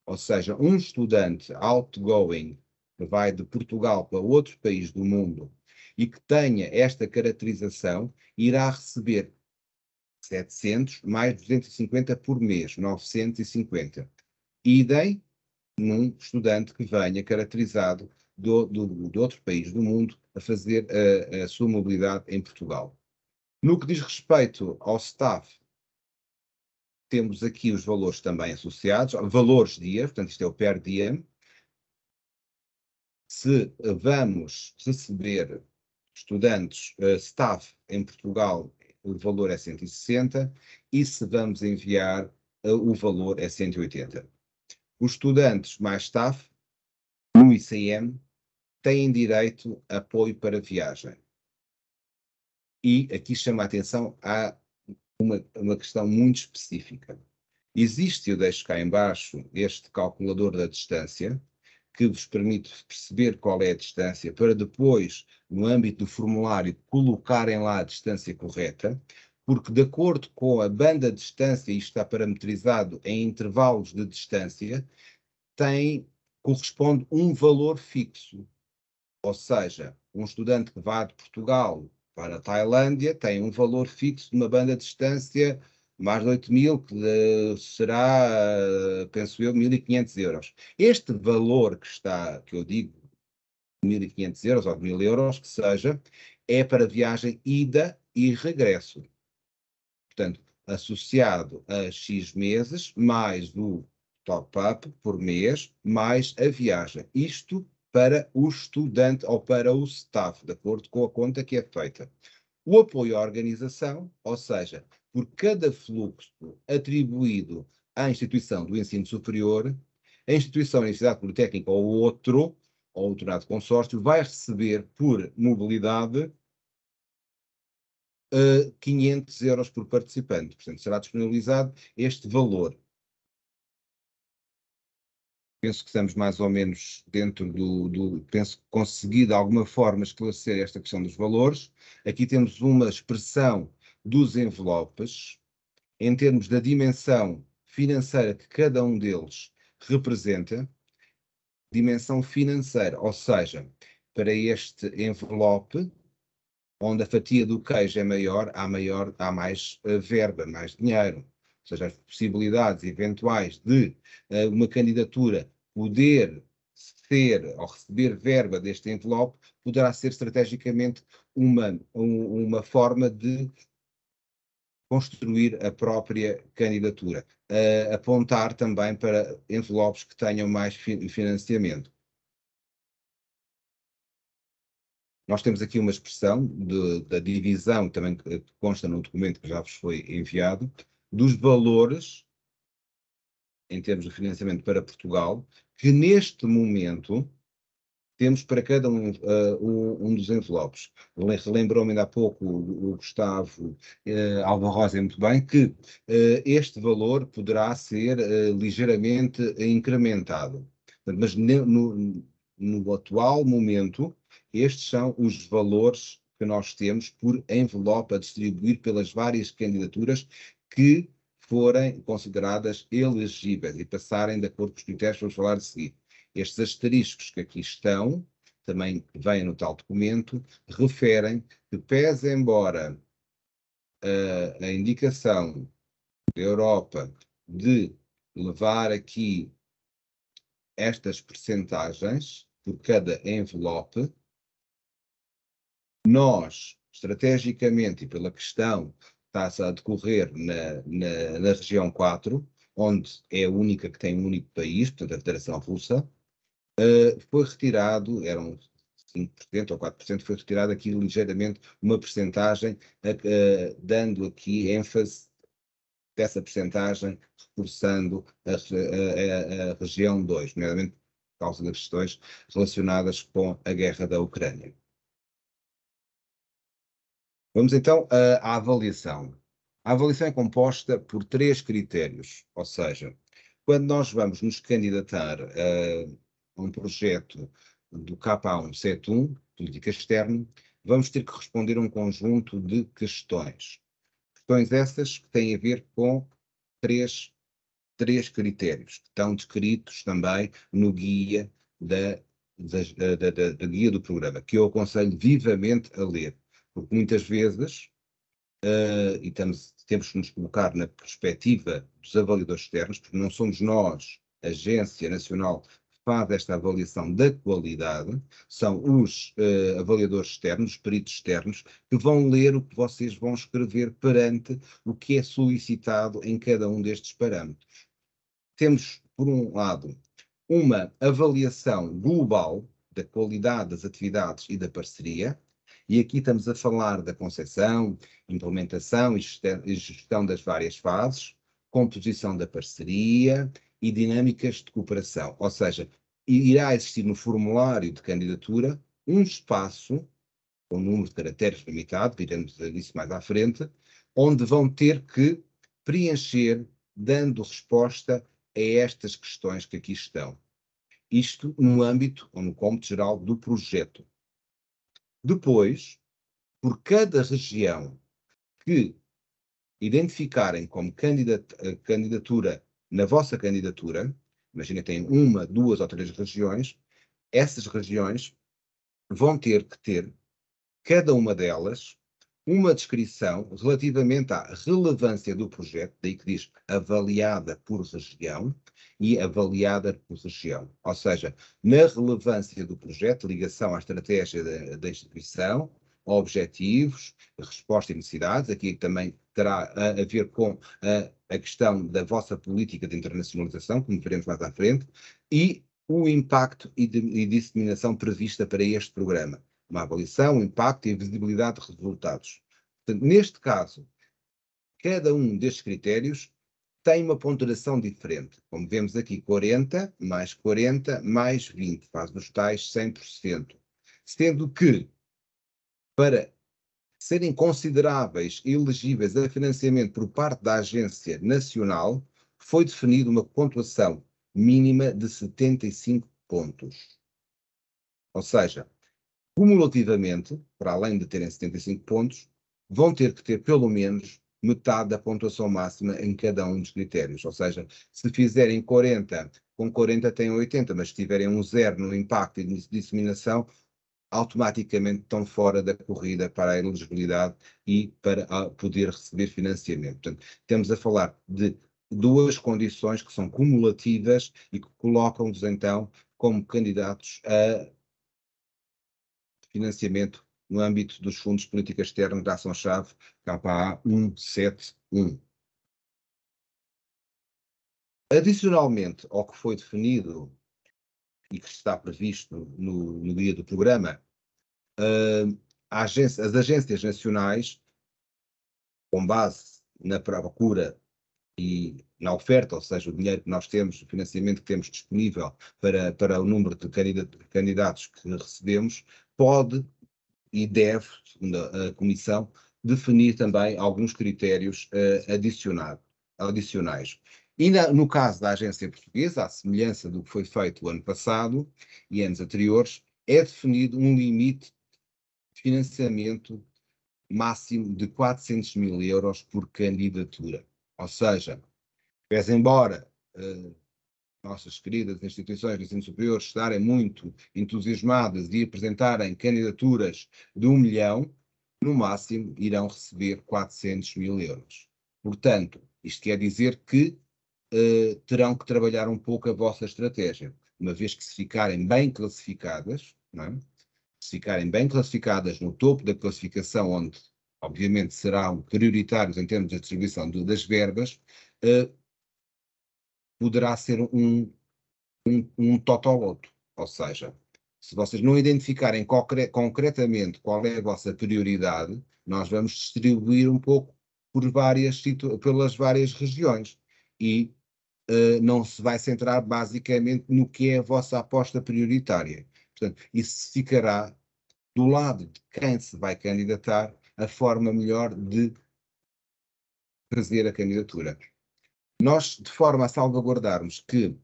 Ou seja, um estudante outgoing que vai de Portugal para outro país do mundo e que tenha esta caracterização irá receber 700 mais 250 por mês, 950. Idem num estudante que venha caracterizado de outro país do mundo a fazer a sua mobilidade em Portugal. No que diz respeito ao staff, temos aqui os valores também associados, valores dia, portanto isto é o per diem. Se vamos receber estudantes, staff em Portugal, o valor é 160, e se vamos enviar, o valor é 180. Os estudantes mais staff, no ICM, têm direito a apoio para viagem. E aqui chama a atenção a uma questão muito específica. Existe, eu deixo cá embaixo, este calculador da distância, que vos permite perceber qual é a distância, para depois, no âmbito do formulário, colocarem lá a distância correta, porque de acordo com a banda de distância, isto está parametrizado em intervalos de distância, corresponde um valor fixo. Ou seja, um estudante que vá de Portugal para a Tailândia tem um valor fixo de uma banda de distância mais de 8.000, que será, penso eu, 1.500 euros. Este valor que eu digo, 1.500 euros ou 1.000 euros, que seja, é para viagem ida e regresso. Portanto, associado a X meses, mais o top-up por mês, mais a viagem. Isto para o estudante ou para o staff, de acordo com a conta que é feita. O apoio à organização, ou seja, por cada fluxo atribuído à instituição do ensino superior, a instituição, a Universidade Politécnica ou outro lado consórcio, vai receber por mobilidade 500 euros por participante. Portanto, será disponibilizado este valor. Penso que estamos mais ou menos dentro penso que consegui de alguma forma esclarecer esta questão dos valores. Aqui temos uma expressão dos envelopes, em termos da dimensão financeira que cada um deles representa, dimensão financeira, ou seja, para este envelope, onde a fatia do queijo é maior, há mais verba, mais dinheiro. Ou seja, as possibilidades eventuais de uma candidatura poder ser ou receber verba deste envelope poderá ser estrategicamente uma forma de construir a própria candidatura. Apontar também para envelopes que tenham mais financiamento. Nós temos aqui uma expressão da divisão, também que consta no documento que já vos foi enviado, dos valores, em termos de financiamento para Portugal, que neste momento temos para cada um dos envelopes. Relembrou-me ainda há pouco o Gustavo Albarrosa muito bem que este valor poderá ser ligeiramente incrementado. Mas no atual momento, estes são os valores que nós temos por envelope a distribuir pelas várias candidaturas que forem consideradas elegíveis e passarem de acordo com os critérios que vamos falar a seguir. Estes asteriscos que aqui estão, também vêm no tal documento, referem que, pese embora a indicação da Europa de levar aqui estas percentagens por cada envelope, nós, estrategicamente e pela questão que está a decorrer na região 4, onde é a única que tem um único país, portanto a Federação Russa, foi retirado, eram 5% ou 4%, foi retirado aqui ligeiramente uma percentagem, dando aqui ênfase dessa percentagem, reforçando a região 2, nomeadamente por causa das questões relacionadas com a guerra da Ucrânia. Vamos então à avaliação. A avaliação é composta por 3 critérios, ou seja, quando nós vamos nos candidatar a um projeto do K171, Política Externa, vamos ter que responder a um conjunto de questões. Questões essas que têm a ver com três critérios, que estão descritos também no guia da guia do programa, que eu aconselho vivamente a ler, porque muitas vezes, e temos que nos colocar na perspectiva dos avaliadores externos, porque não somos nós, Agência Nacional, que faz esta avaliação da qualidade, são os avaliadores externos, os peritos externos, que vão ler o que vocês vão escrever perante o que é solicitado em cada um destes parâmetros. Temos, por um lado, uma avaliação global da qualidade das atividades e da parceria, e aqui estamos a falar da concepção, implementação e gestão das várias fases, composição da parceria e dinâmicas de cooperação. Ou seja, irá existir no formulário de candidatura um espaço, com um número de caracteres limitado, diremos disso mais à frente, onde vão ter que preencher, dando resposta a estas questões que aqui estão. Isto no âmbito ou no cômputo geral do projeto. Depois, por cada região que identificarem como candidatura na vossa candidatura, imagina que tem 1, 2 ou 3 regiões, essas regiões vão ter que ter, cada uma delas, uma descrição relativamente à relevância do projeto, daí que diz avaliada por região e avaliada por região. Ou seja, na relevância do projeto, ligação à estratégia da instituição, objetivos, resposta e necessidades, aqui também terá a ver com a questão da vossa política de internacionalização, como veremos mais à frente, e o impacto e disseminação prevista para este programa. Uma avaliação, impacto e visibilidade de resultados. Portanto, neste caso, cada um destes critérios tem uma ponderação diferente. Como vemos aqui, 40 mais 20, faz os tais 100%. Sendo que, para serem consideráveis e elegíveis a financiamento por parte da Agência Nacional, foi definida uma pontuação mínima de 75 pontos. Ou seja, cumulativamente, para além de terem 75 pontos, vão ter que ter pelo menos metade da pontuação máxima em cada um dos critérios. Ou seja, se fizerem 40, com 40 têm 80, mas se tiverem um 0 no impacto e de disseminação, automaticamente estão fora da corrida para a elegibilidade e para poder receber financiamento. Portanto, estamos a falar de 2 condições que são cumulativas e que colocam-nos então como candidatos a financiamento no âmbito dos fundos de política externa da ação-chave KA 171. Adicionalmente ao que foi definido e que está previsto no guia do programa, as agências nacionais, com base na procura e na oferta, ou seja, o dinheiro que nós temos, o financiamento que temos disponível para o número de candidatos que recebemos, pode e deve, segundo a Comissão, definir também alguns critérios adicionais. E no caso da agência portuguesa, à semelhança do que foi feito o ano passado e anos anteriores, é definido um limite de financiamento máximo de 400 mil euros por candidatura. Ou seja, pese embora nossas queridas instituições de ensino superior estarem muito entusiasmadas e apresentarem candidaturas de 1 milhão, no máximo irão receber 400 mil euros. Portanto, isto quer dizer que terão que trabalhar um pouco a vossa estratégia, uma vez que se ficarem bem classificadas, não é? Se ficarem bem classificadas no topo da classificação, onde obviamente serão prioritários em termos de distribuição das verbas, poderá ser um totoloto. Ou seja, se vocês não identificarem concretamente qual é a vossa prioridade, nós vamos distribuir um pouco pelas várias regiões e não se vai centrar basicamente no que é a vossa aposta prioritária. Portanto, isso ficará do lado de quem se vai candidatar a forma melhor de fazer a candidatura. Nós, de forma a salvaguardarmos que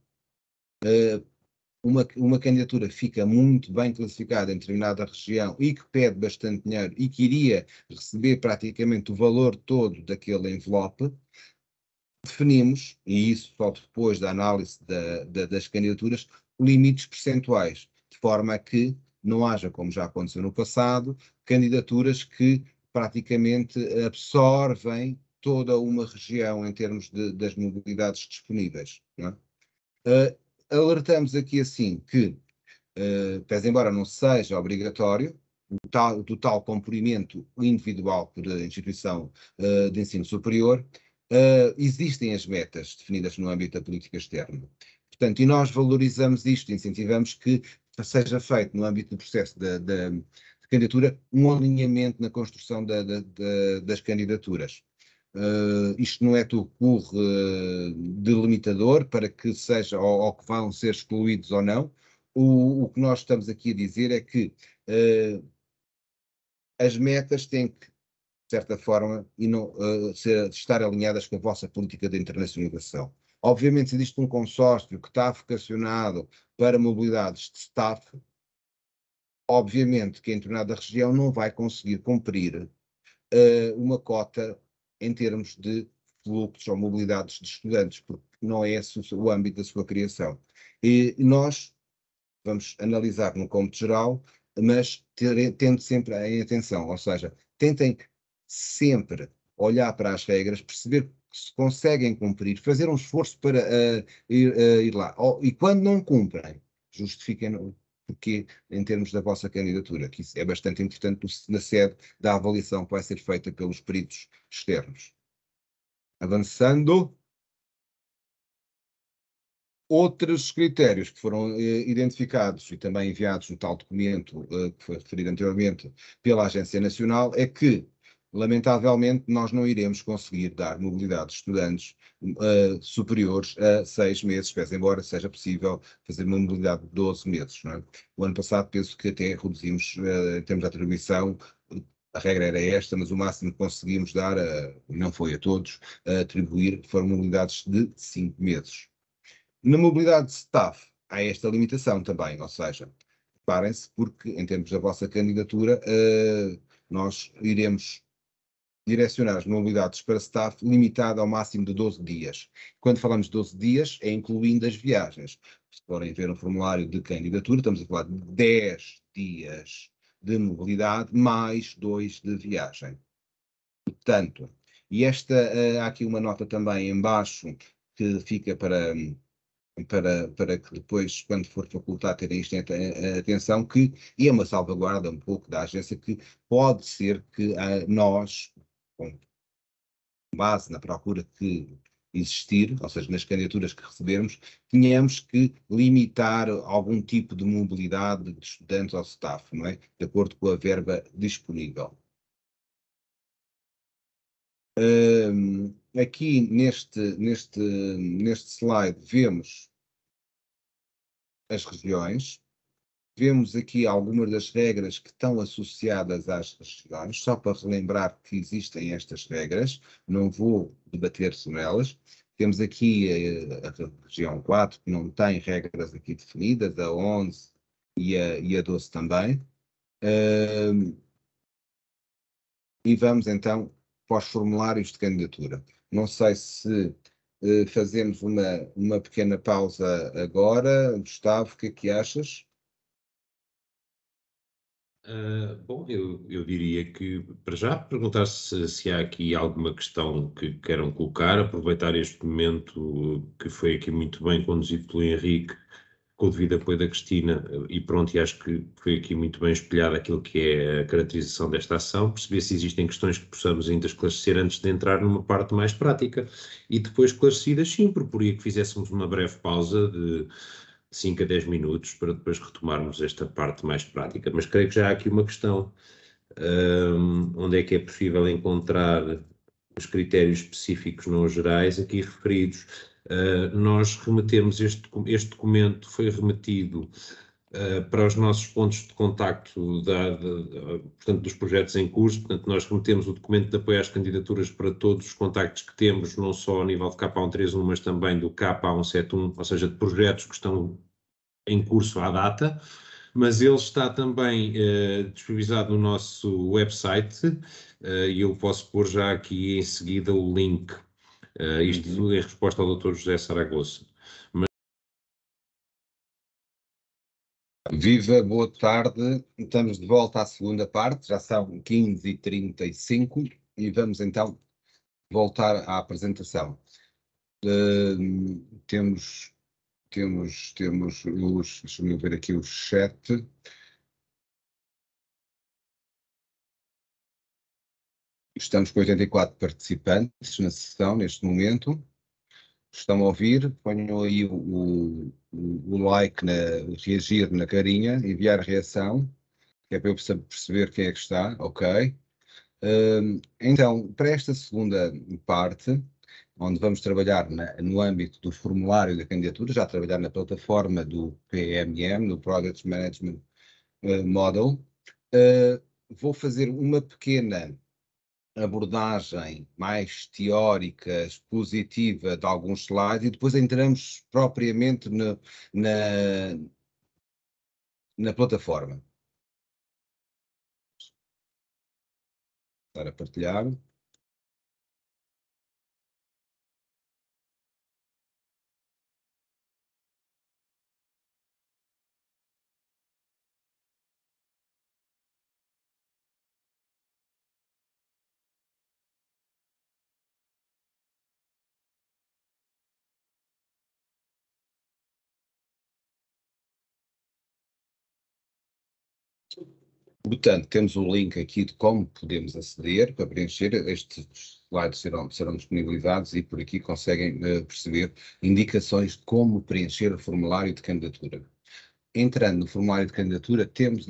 uma candidatura fica muito bem classificada em determinada região e que pede bastante dinheiro e que iria receber praticamente o valor todo daquele envelope, definimos, e isso só depois da análise das candidaturas, limites percentuais, de forma a que não haja, como já aconteceu no passado, candidaturas que praticamente absorvem toda uma região em termos das mobilidades disponíveis. Não é? Alertamos aqui assim que, pese embora não seja obrigatório, o total cumprimento individual por instituição de ensino superior, existem as metas definidas no âmbito da política externa. Portanto, e nós valorizamos isto, incentivamos que seja feito no âmbito do processo de candidatura um alinhamento na construção das candidaturas. Isto não é tudo por delimitador para que seja ou que vão ser excluídos ou não. O que nós estamos aqui a dizer é que as metas têm que, de certa forma, e não, estar alinhadas com a vossa política de internacionalização. Obviamente, se existe um consórcio que está vocacionado para mobilidades de staff, obviamente que a determinada região não vai conseguir cumprir uma cota em termos de fluxos ou mobilidades de estudantes, porque não é esse o âmbito da sua criação. E nós vamos analisar no cômputo geral, mas tendo sempre em atenção, ou seja, tentem sempre olhar para as regras, perceber se conseguem cumprir, fazer um esforço para ir lá. E quando não cumprem, justifiquem porque em termos da vossa candidatura, que isso é bastante importante na sede da avaliação que vai ser feita pelos peritos externos. Avançando. Outros critérios que foram identificados e também enviados no tal documento que foi referido anteriormente pela Agência Nacional é que, lamentavelmente, nós não iremos conseguir dar mobilidade de estudantes superiores a 6 meses, pese embora seja possível fazer uma mobilidade de 12 meses. Não é? O ano passado penso que até reduzimos, em termos de atribuição, a regra era esta, mas o máximo que conseguimos dar, não foi a todos, atribuir, foram mobilidades de 5 meses. Na mobilidade de staff, há esta limitação também, ou seja, preparem-se porque, em termos da vossa candidatura, nós iremos direcionar as mobilidades para staff limitada ao máximo de 12 dias. Quando falamos de 12 dias, é incluindo as viagens. Se forem ver um formulário de candidatura, estamos a falar de 10 dias de mobilidade mais 2 de viagem. Portanto, e há aqui uma nota também em baixo que fica para que depois, quando for facultado, terem isto em atenção, e é uma salvaguarda um pouco da agência, que pode ser que nós, com base na procura que existir, ou seja, nas candidaturas que recebermos, tínhamos que limitar algum tipo de mobilidade de estudantes ao staff, não é? De acordo com a verba disponível. Aqui neste slide vemos as regiões, vemos aqui algumas das regras que estão associadas às regiões, só para relembrar que existem estas regras, não vou debater sobre elas. Temos aqui a região 4, que não tem regras aqui definidas, a 11 e a 12 também. E vamos então para os formulários de candidatura. Não sei se fazemos uma pequena pausa agora. Gustavo, o que é que achas? Bom, eu diria que, para já, perguntar se há aqui alguma questão que queiram colocar, aproveitar este momento que foi aqui muito bem conduzido pelo Henrique, com o devido apoio da Cristina, e pronto, e acho que foi aqui muito bem espelhado aquilo que é a caracterização desta ação, perceber se existem questões que possamos ainda esclarecer antes de entrar numa parte mais prática, e depois esclarecidas, sim, proporia que fizéssemos uma breve pausa de 5 a 10 minutos para depois retomarmos esta parte mais prática. Mas creio que já há aqui uma questão, onde é que é possível encontrar os critérios específicos não gerais aqui referidos. Nós remetemos este documento, foi remetido para os nossos pontos de contacto portanto, dos projetos em curso. Portanto, nós remetemos o documento de apoio às candidaturas para todos os contactos que temos, não só a nível de K131, mas também do K171, ou seja, de projetos que estão em curso à data, mas ele está também disponibilizado no nosso website, e eu posso pôr já aqui em seguida o link, isto em resposta ao Dr. José Saragossa. Viva, boa tarde. Estamos de volta à segunda parte, já são 15h35 e vamos então voltar à apresentação. Temos os, deixa-me ver aqui o chat. Estamos com 84 participantes na sessão neste momento. Estão a ouvir? Ponham aí o like, reagir na carinha, enviar reação, que é para eu perceber quem é que está, ok? Então, para esta segunda parte, onde vamos trabalhar no âmbito do formulário da candidatura, já trabalhar na plataforma do PMM, no Project Management Model, vou fazer uma pequena abordagem mais teórica, expositiva de alguns slides e depois entramos propriamente na plataforma. Estar a partilhar. Portanto, temos o link aqui de como podemos aceder para preencher. Estes slides serão disponibilizados e por aqui conseguem perceber indicações de como preencher o formulário de candidatura. Entrando no formulário de candidatura, temos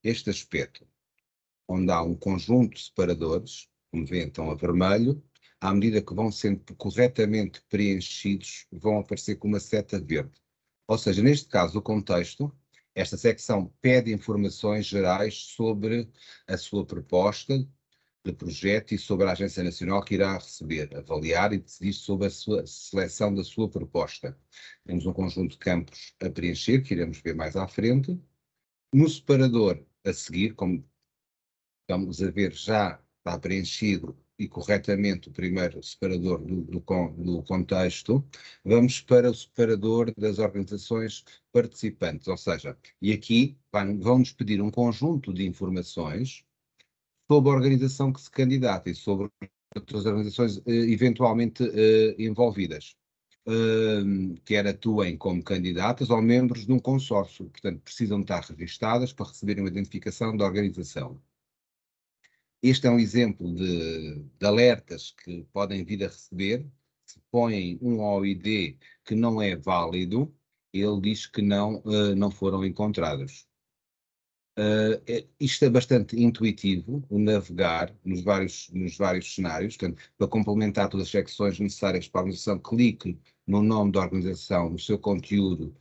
este aspecto, onde há um conjunto de separadores, como vêem, estão a vermelho. À medida que vão sendo corretamente preenchidos, vão aparecer com uma seta verde. Ou seja, neste caso, o contexto, esta secção pede informações gerais sobre a sua proposta de projeto e sobre a Agência Nacional que irá receber, avaliar e decidir sobre a sua seleção da sua proposta. Temos um conjunto de campos a preencher, que iremos ver mais à frente. No separador a seguir, como estamos a ver, já está preenchido e corretamente o primeiro separador do contexto, vamos para o separador das organizações participantes, ou seja, e aqui vão-nos pedir um conjunto de informações sobre a organização que se candidata e sobre outras organizações eventualmente envolvidas, quer atuem como candidatas ou membros de um consórcio, portanto precisam estar registadas para receberem uma identificação da organização. Este é um exemplo de alertas que podem vir a receber põem um OID que não é válido, ele diz que não foram encontrados. Isto é bastante intuitivo, o navegar nos vários cenários. Portanto, para complementar todas as secções necessárias para a organização, clique no nome da organização, no seu conteúdo,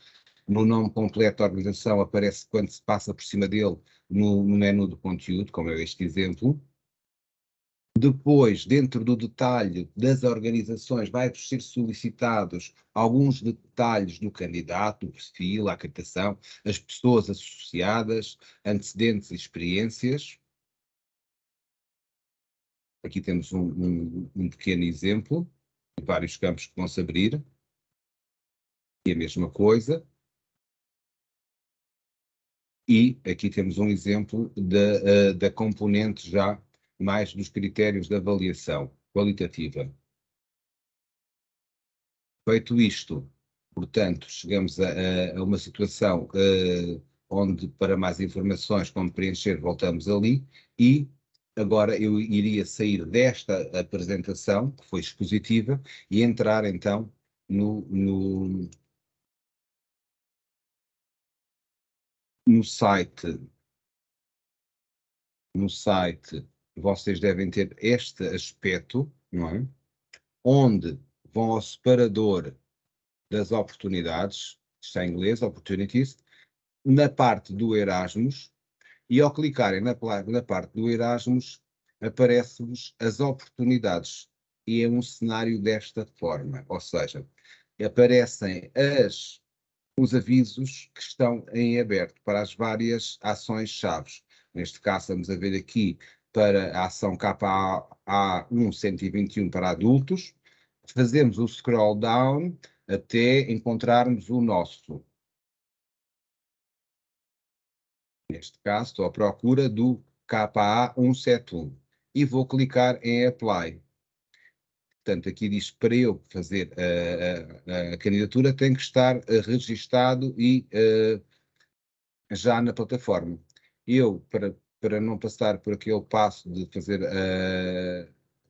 no nome completo da organização, aparece quando se passa por cima dele no menu do conteúdo, como é este exemplo. Depois, dentro do detalhe das organizações, vai-vos ser solicitados alguns detalhes do candidato, o perfil, a acreditação, as pessoas associadas, antecedentes e experiências. Aqui temos um pequeno exemplo de vários campos que vão se abrir. E a mesma coisa. E aqui temos um exemplo da componente já mais dos critérios de avaliação qualitativa. Feito isto, portanto, chegamos a uma situação onde, para mais informações, como preencher, voltamos ali, e agora eu iria sair desta apresentação, que foi expositiva, e entrar então no site. No site, vocês devem ter este aspecto, não é? Onde vão ao separador das oportunidades, está em inglês, opportunities, na parte do Erasmus, e ao clicarem na parte do Erasmus, aparecem-vos as oportunidades. E é um cenário desta forma, ou seja, aparecem os avisos que estão em aberto para as várias ações-chave. Neste caso, estamos a ver aqui para a ação KA121 para adultos. Fazemos o scroll down até encontrarmos o nosso. Neste caso, estou à procura do KA171 e vou clicar em Apply. Portanto, aqui diz para eu fazer a candidatura tem que estar registado e já na plataforma. Eu, para não passar por aquele passo de fazer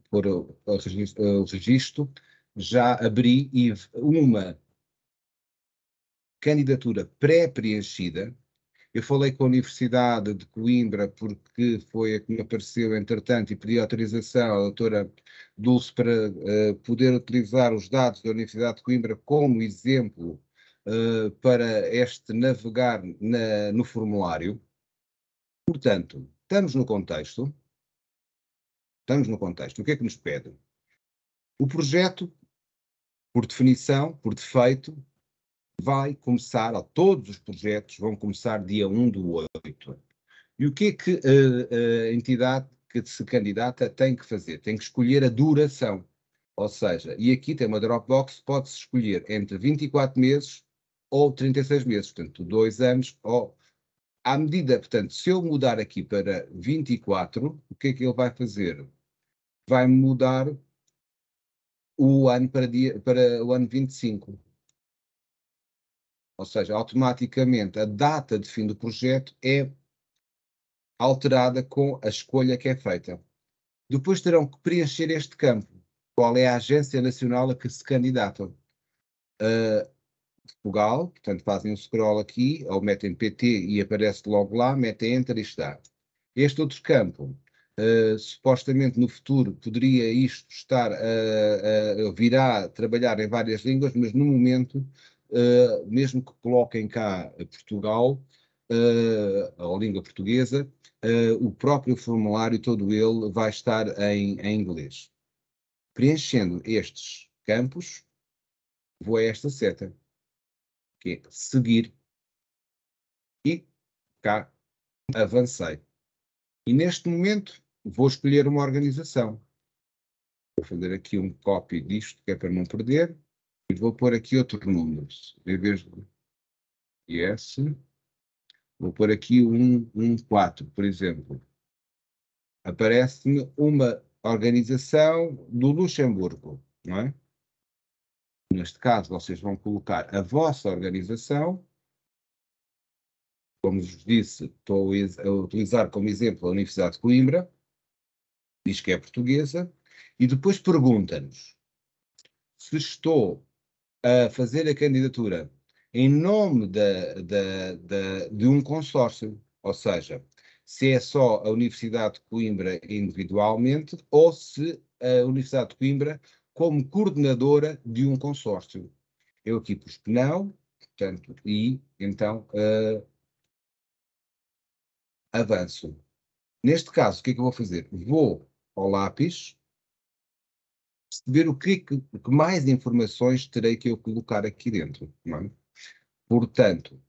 por o registro, já abri e uma candidatura pré-preenchida. Eu falei com a Universidade de Coimbra porque foi a que me apareceu, entretanto, e pedi autorização à doutora Dulce para poder utilizar os dados da Universidade de Coimbra como exemplo para este navegar no formulário. Portanto, estamos no contexto. O que é que nos pede? O projeto, por definição, por defeito, vai começar, ou todos os projetos vão começar dia 1/8. E o que é que a entidade que se candidata tem que fazer? Tem que escolher a duração. Ou seja, e aqui tem uma Dropbox, pode-se escolher entre 24 meses ou 36 meses, portanto, 2 anos, ou à medida, portanto, se eu mudar aqui para 24, o que é que ele vai fazer? Vai mudar o ano para o ano 25. Ou seja, automaticamente a data de fim do projeto é alterada com a escolha que é feita. Depois terão que preencher este campo. Qual é a agência nacional a que se candidatam? Portugal, portanto fazem um scroll aqui, ou metem PT e aparece logo lá, metem Enter e está. Este outro campo, supostamente no futuro poderia isto estar virá trabalhar em várias línguas, mas no momento, mesmo que coloquem cá Portugal, a língua portuguesa, o próprio formulário todo ele vai estar em inglês. Preenchendo estes campos, vou a esta seta, que é seguir, e cá avancei. E neste momento vou escolher uma organização. Vou fazer aqui um copy disto, que é para não perder, e vou pôr aqui outro número. Em vez de yes, vou pôr aqui um 4, por exemplo. Aparece-me uma organização do Luxemburgo, não é? Neste caso, vocês vão colocar a vossa organização. Como vos disse, estou a utilizar como exemplo a Universidade de Coimbra, diz que é portuguesa, e depois pergunta-nos se estou a fazer a candidatura em nome de um consórcio, ou seja, se é só a Universidade de Coimbra individualmente ou se a Universidade de Coimbra como coordenadora de um consórcio. Eu aqui pus que não, portanto, e então avanço. Neste caso, o que é que eu vou fazer? Vou ao lápis, perceber o que mais informações terei que eu colocar aqui dentro. Não é? Portanto,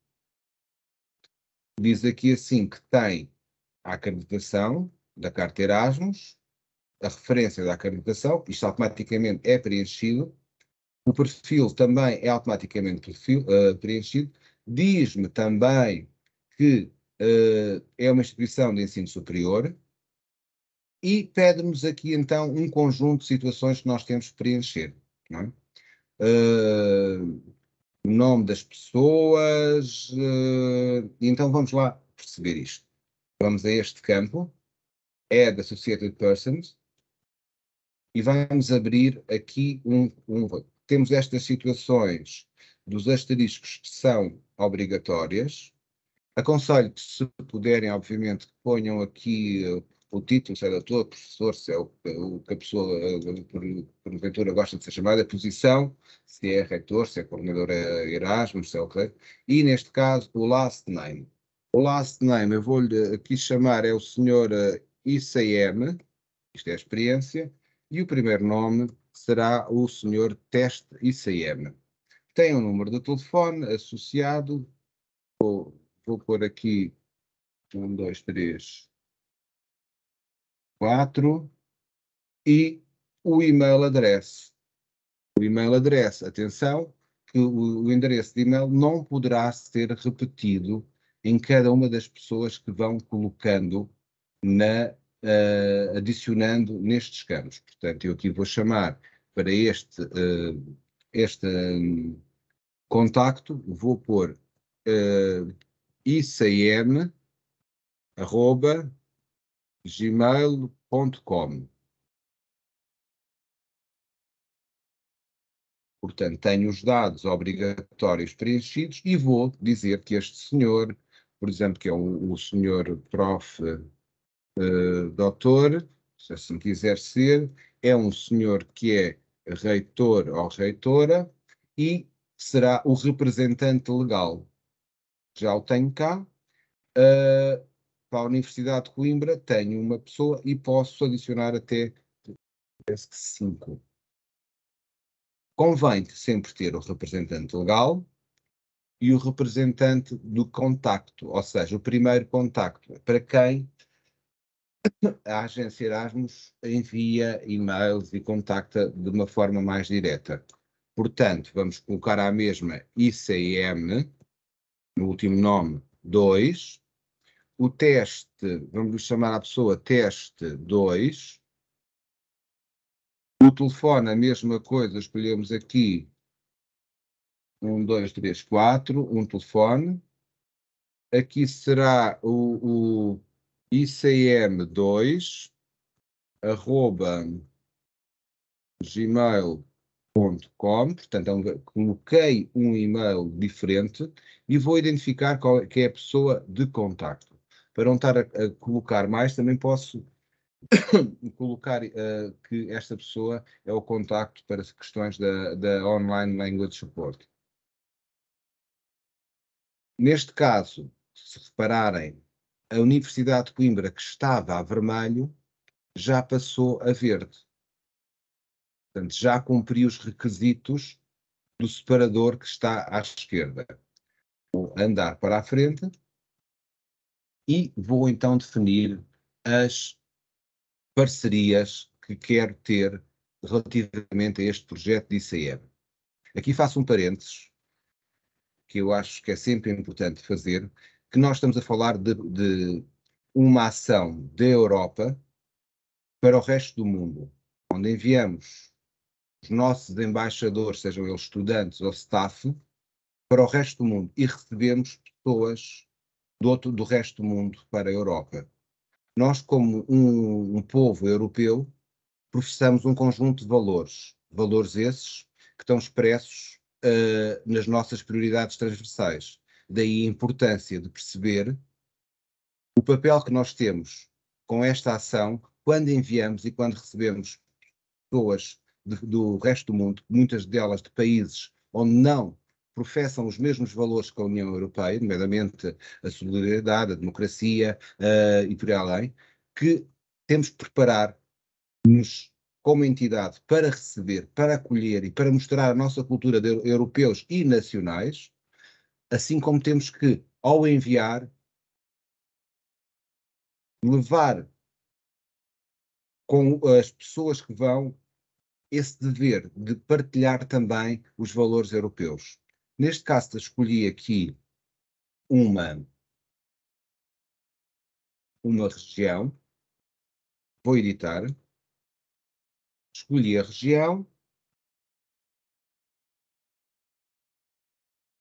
diz aqui assim que tem a acreditação da carta Erasmus, a referência da acreditação, isto automaticamente é preenchido, o perfil também é automaticamente preenchido, diz-me também que é uma instituição de ensino superior e pede-nos aqui então um conjunto de situações que nós temos que preencher. Não é? O nome das pessoas, então vamos lá perceber isto. Vamos a este campo, Add Associated Persons, e vamos abrir aqui temos estas situações dos asteriscos que são obrigatórias. Aconselho que, se puderem, obviamente, que ponham aqui o título, se é doutor, professor, se é o que a pessoa, porventura, gosta de ser chamada, a posição, se é reitor, se é coordenador Erasmus, se é o que. E, neste caso, o last name. O last name, eu vou-lhe aqui chamar, é o senhor ICM, isto é a experiência, e o primeiro nome será o senhor Teste ICM. Tem um número de telefone associado, vou pôr aqui 1, 2, 3, 4 e o e-mail address. O e-mail address, atenção, que o endereço de e-mail não poderá ser repetido em cada uma das pessoas que vão colocando adicionando nestes campos. Portanto, eu aqui vou chamar para este contacto, vou pôr icm@gmail.com. Portanto, tenho os dados obrigatórios preenchidos e vou dizer que este senhor, por exemplo, que é o senhor prof. Doutor, se assim quiser ser, é um senhor que é reitor ou reitora e será o representante legal. Já o tenho cá. Para a Universidade de Coimbra tenho uma pessoa e posso adicionar até, parece que 5. Convém sempre ter o representante legal e o representante do contacto, ou seja, o primeiro contacto, para quem a agência Erasmus envia e-mails e contacta de uma forma mais direta. Portanto, vamos colocar à mesma ICM, no último nome, 2. O teste, vamos chamar a pessoa teste 2. O telefone, a mesma coisa, escolhemos aqui 1, 2, 3, 4, um telefone. Aqui será o ICM2, arroba gmail.com, portanto, coloquei um e-mail diferente e vou identificar qual que é a pessoa de contacto. Para não estar a colocar mais, também posso colocar que esta pessoa é o contacto para questões da Online Language Support. Neste caso, se repararem, a Universidade de Coimbra, que estava a vermelho, já passou a verde. Portanto, já cumpri os requisitos do separador que está à esquerda. Vou andar para a frente e vou então definir as parcerias que quero ter relativamente a este projeto de ICM. Aqui faço um parênteses, que eu acho que é sempre importante fazer, que nós estamos a falar de uma ação da Europa para o resto do mundo, onde enviamos os nossos embaixadores, sejam eles estudantes ou staff, para o resto do mundo e recebemos pessoas do resto do mundo para a Europa. Nós, como um povo europeu, professamos um conjunto de valores. Valores esses que estão expressos nas nossas prioridades transversais. Daí a importância de perceber o papel que nós temos com esta ação quando enviamos e quando recebemos pessoas do resto do mundo, muitas delas de países onde não professam os mesmos valores que a União Europeia, nomeadamente a solidariedade, a democracia e por aí além, que temos que preparar-nos como entidade para receber, para acolher e para mostrar a nossa cultura de europeus e nacionais, assim como temos que, ao enviar, levar com as pessoas que vão esse dever de partilhar também os valores europeus. Neste caso, escolhi aqui uma região, vou editar, escolhi a região,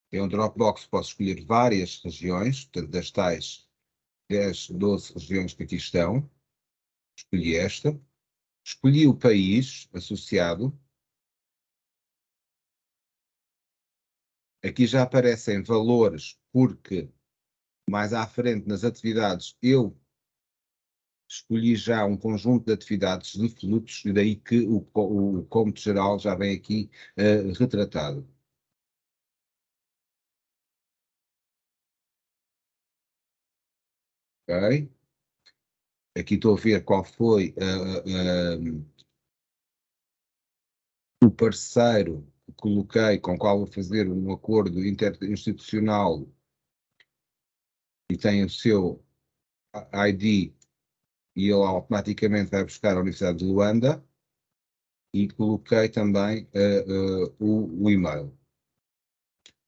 tem um Dropbox, posso escolher várias regiões, portanto, das tais 10, 12 regiões que aqui estão, escolhi esta, escolhi o país associado, aqui já aparecem valores, porque mais à frente nas atividades eu escolhi já um conjunto de atividades de fluxos, e daí que o cômodo geral já vem aqui retratado. Ok? Aqui estou a ver qual foi o parceiro que coloquei, com o qual vou fazer um acordo interinstitucional e tem o seu ID e ele automaticamente vai buscar a Universidade de Luanda, e coloquei também o e-mail.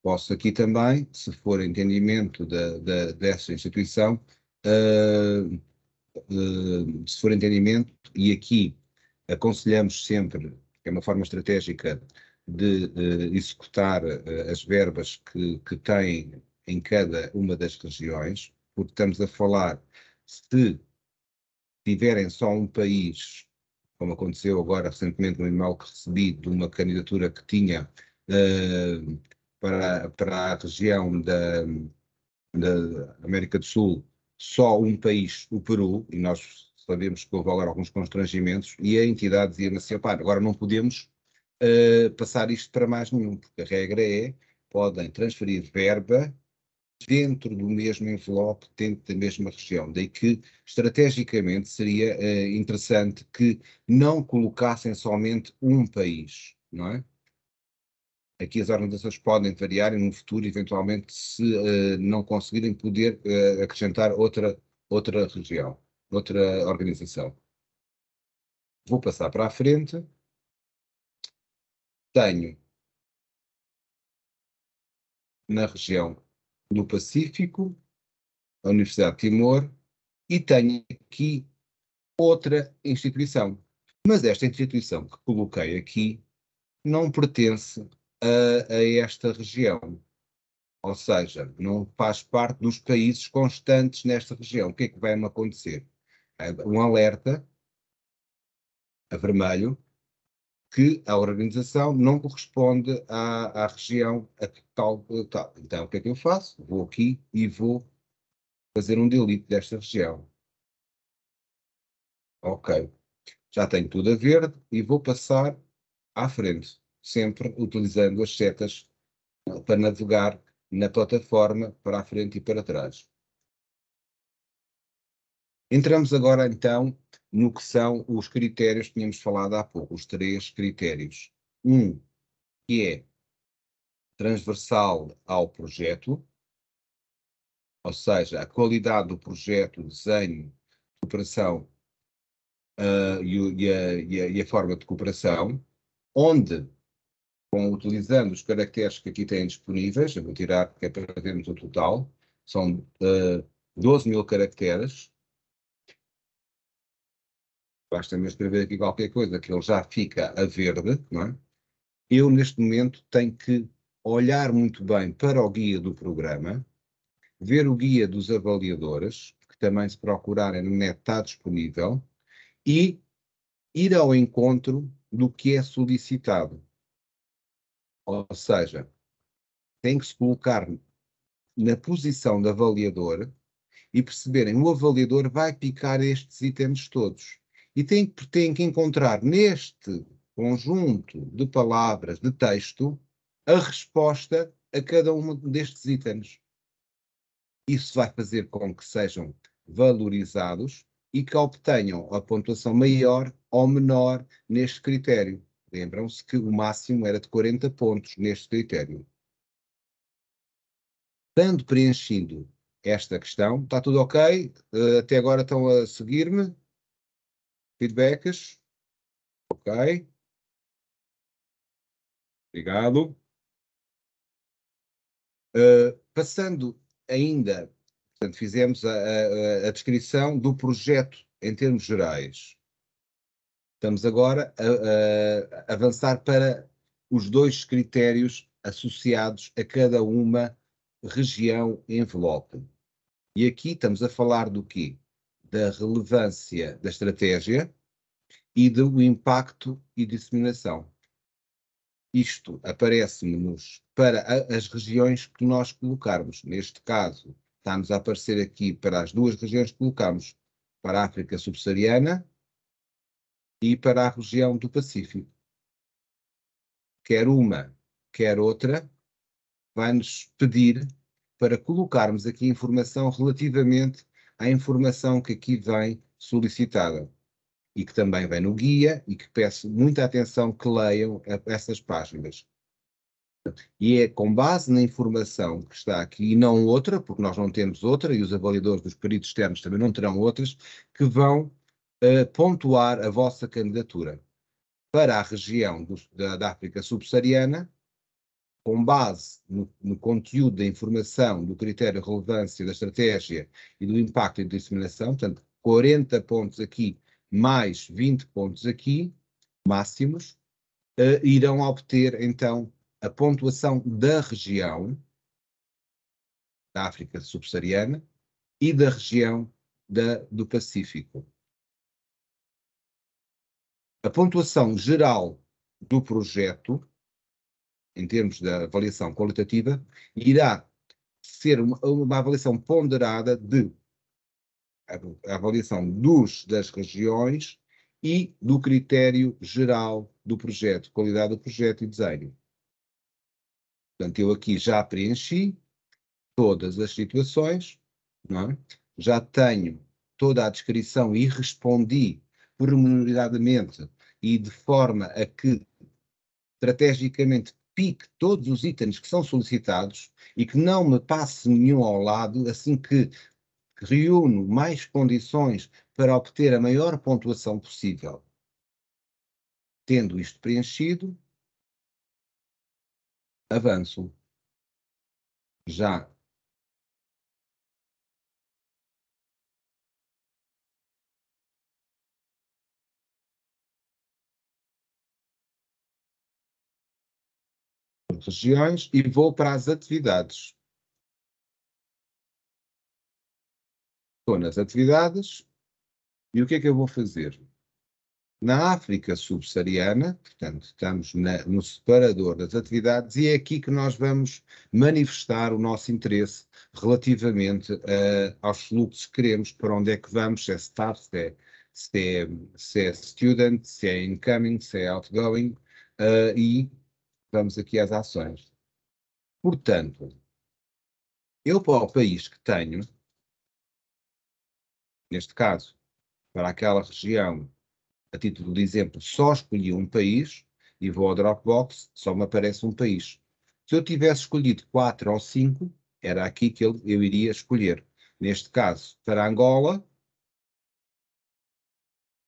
Posso aqui também, se for entendimento dessa instituição, se for entendimento, e aqui aconselhamos sempre, que é uma forma estratégica de executar as verbas que têm em cada uma das regiões, porque estamos a falar, se tiverem só um país, como aconteceu agora recentemente no e-mail que recebi de uma candidatura que tinha para a região da América do Sul, só um país, o Peru, e nós sabemos que houve agora alguns constrangimentos, e a entidade dizia-me assim, agora não podemos passar isto para mais nenhum, porque a regra é, podem transferir verba dentro do mesmo envelope, dentro da mesma região. Daí que, estrategicamente, seria interessante que não colocassem somente um país, não é? Aqui as organizações podem variar e no futuro, eventualmente, se não conseguirem, poder acrescentar outra região, outra organização. Vou passar para a frente. Tenho na região do Pacífico a Universidade de Timor e tenho aqui outra instituição. Mas esta instituição que coloquei aqui não pertence a esta região. Ou seja, não faz parte dos países constantes nesta região. O que é que vai-me acontecer? Um alerta a vermelho que a organização não corresponde à região a tal. Então, o que é que eu faço? Vou aqui e vou fazer um delete desta região. Ok. Já tenho tudo a verde e vou passar à frente, sempre utilizando as setas para navegar na plataforma para a frente e para trás. Entramos agora então no que são os critérios que tínhamos falado há pouco, os 3 critérios. Um, que é transversal ao projeto, ou seja, a qualidade do projeto, o desenho, a cooperação e a forma de cooperação, onde, utilizando os caracteres que aqui têm disponíveis, eu vou tirar porque é para vermos o total, são 12.000 caracteres. Basta-me escrever aqui qualquer coisa que ele já fica a verde, não é? Eu, neste momento, tenho que olhar muito bem para o guia do programa, ver o guia dos avaliadores, que também, se procurarem no net, está disponível, e ir ao encontro do que é solicitado. Ou seja, tem que se colocar na posição do avaliador e perceberem o avaliador vai picar estes itens todos. E tem que encontrar neste conjunto de palavras, de texto, a resposta a cada um destes itens. Isso vai fazer com que sejam valorizados e que obtenham a pontuação maior ou menor neste critério. Lembram-se que o máximo era de 40 pontos neste critério. Estando preenchido esta questão, está tudo ok? Até agora estão a seguir-me? Feedbacks? Ok. Obrigado. Passando ainda, portanto, fizemos a descrição do projeto em termos gerais. Estamos agora a avançar para os dois critérios associados a cada uma região envelope. E aqui estamos a falar do quê? Da relevância da estratégia e do impacto e disseminação. Isto aparece-nos para as regiões que nós colocarmos. Neste caso, está-nos a aparecer aqui para as duas regiões que colocamos, para a África subsaariana e para a região do Pacífico. Quer uma, quer outra, vai-nos pedir para colocarmos aqui informação relativamente à informação que aqui vem solicitada e que também vem no guia e que peço muita atenção que leiam essas páginas. E é com base na informação que está aqui e não outra, porque nós não temos outra e os avaliadores dos peritos externos também não terão outras, que vão pontuar a vossa candidatura. Para a região da África subsaariana, com base no conteúdo da informação, do critério de relevância da estratégia e do impacto e de disseminação, portanto, 40 pontos aqui, mais 20 pontos aqui, máximos, irão obter, então, a pontuação da região da África subsaariana e da região do Pacífico. A pontuação geral do projeto, em termos da avaliação qualitativa, irá ser uma avaliação ponderada de a avaliação das regiões e do critério geral do projeto, qualidade do projeto e desenho. Portanto, eu aqui já preenchi todas as situações, não é? Já tenho toda a descrição e respondi pormenorizadamente e de forma a que estrategicamente pique todos os itens que são solicitados e que não me passe nenhum ao lado, assim que reúno mais condições para obter a maior pontuação possível. Tendo isto preenchido, avanço. Já regiões e vou para as atividades. Estou nas atividades e o que é que eu vou fazer? Na África subsaariana, portanto, estamos no separador das atividades e é aqui que nós vamos manifestar o nosso interesse relativamente aos fluxos que queremos, para onde é que vamos, se é staff, se é student, se é incoming, se é outgoing, e vamos aqui às ações. Portanto, eu para o país que tenho, neste caso, para aquela região, a título de exemplo, só escolhi um país e vou ao Dropbox, só me aparece um país. Se eu tivesse escolhido 4 ou 5, era aqui que eu iria escolher. Neste caso, para Angola,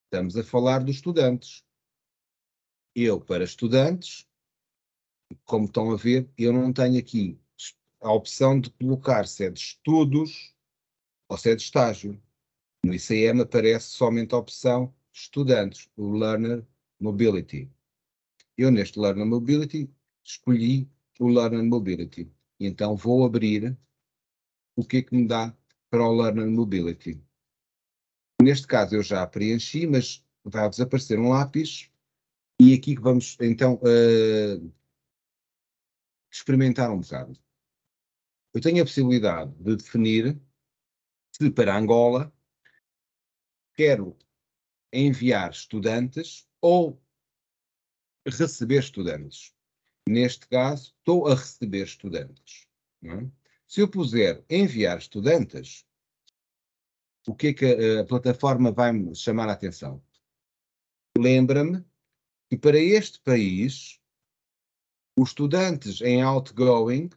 estamos a falar dos estudantes. Eu, para estudantes, como estão a ver, eu não tenho aqui a opção de colocar se é de estudos ou se é de estágio. No ICM aparece somente a opção estudantes, o Learner Mobility. Eu neste Learner Mobility escolhi o Learner Mobility. E então vou abrir o que é que me dá para o Learner Mobility. Neste caso eu já preenchi, mas vai desaparecer um lápis e aqui que vamos então experimentar um bocado. Eu tenho a possibilidade de definir se para Angola quero enviar estudantes ou receber estudantes. Neste caso, estou a receber estudantes. Não é? Se eu puser enviar estudantes, o que é que a plataforma vai-me chamar a atenção? Lembra-me que para este país, os estudantes em outgoing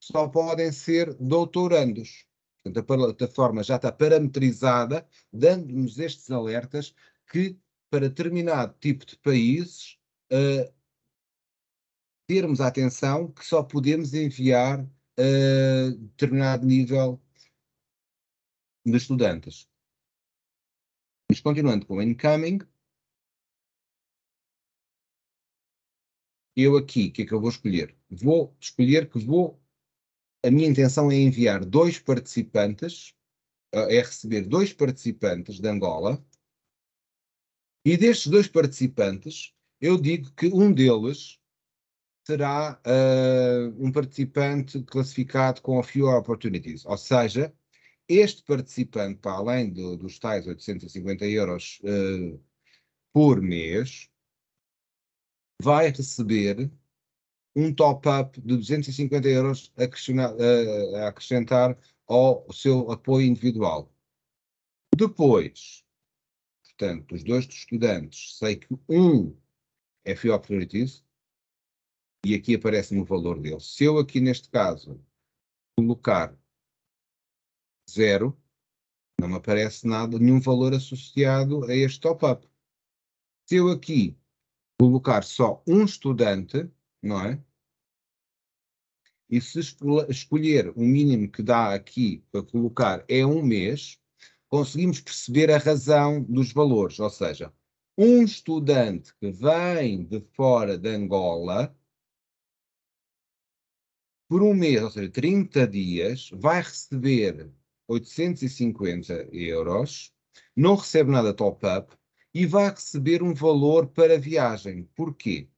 só podem ser doutorandos. Portanto, a plataforma já está parametrizada, dando-nos estes alertas que, para determinado tipo de países, termos a atenção que só podemos enviar determinado nível de estudantes. Mas continuando com o incoming, eu aqui, o que é que eu vou escolher? Vou escolher que a minha intenção é enviar 2 participantes, é receber 2 participantes de Angola, e destes 2 participantes, eu digo que um deles será um participante classificado com a few opportunities, ou seja, este participante, para além dos tais 850 euros por mês, vai receber um top-up de 250 euros a acrescentar ao seu apoio individual. Depois, portanto, os 2 estudantes, sei que um é Few Opportunities, e aqui aparece-me o valor dele. Se eu aqui, neste caso, colocar 0, não me aparece nada, nenhum valor associado a este top-up. Se eu aqui colocar só um estudante, não é? E se escolher o mínimo que dá aqui para colocar é um mês, conseguimos perceber a razão dos valores. Ou seja, um estudante que vem de fora de Angola, por um mês, ou seja, 30 dias, vai receber 850 euros, não recebe nada top-up e vai receber um valor para viagem. Porquê?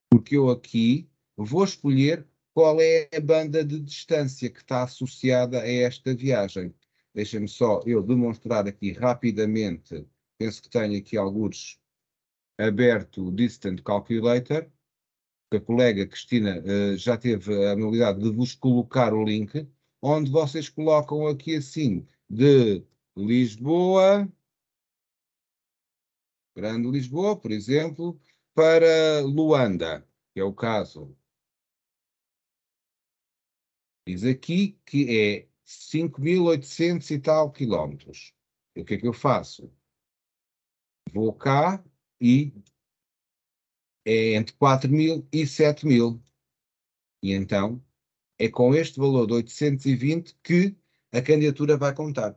Porque eu aqui vou escolher qual é a banda de distância que está associada a esta viagem. Deixem-me só eu demonstrar aqui rapidamente, penso que tenho aqui alguns aberto o Distance Calculator, que a colega Cristina já teve a habilidade de vos colocar o link, onde vocês colocam aqui assim, de Lisboa, Grande Lisboa, por exemplo, para Luanda, que é o caso. Diz aqui que é 5.800 e tal quilómetros. O que é que eu faço? Vou cá e é entre 4.000 e 7.000. E então é com este valor de 820 que a candidatura vai contar.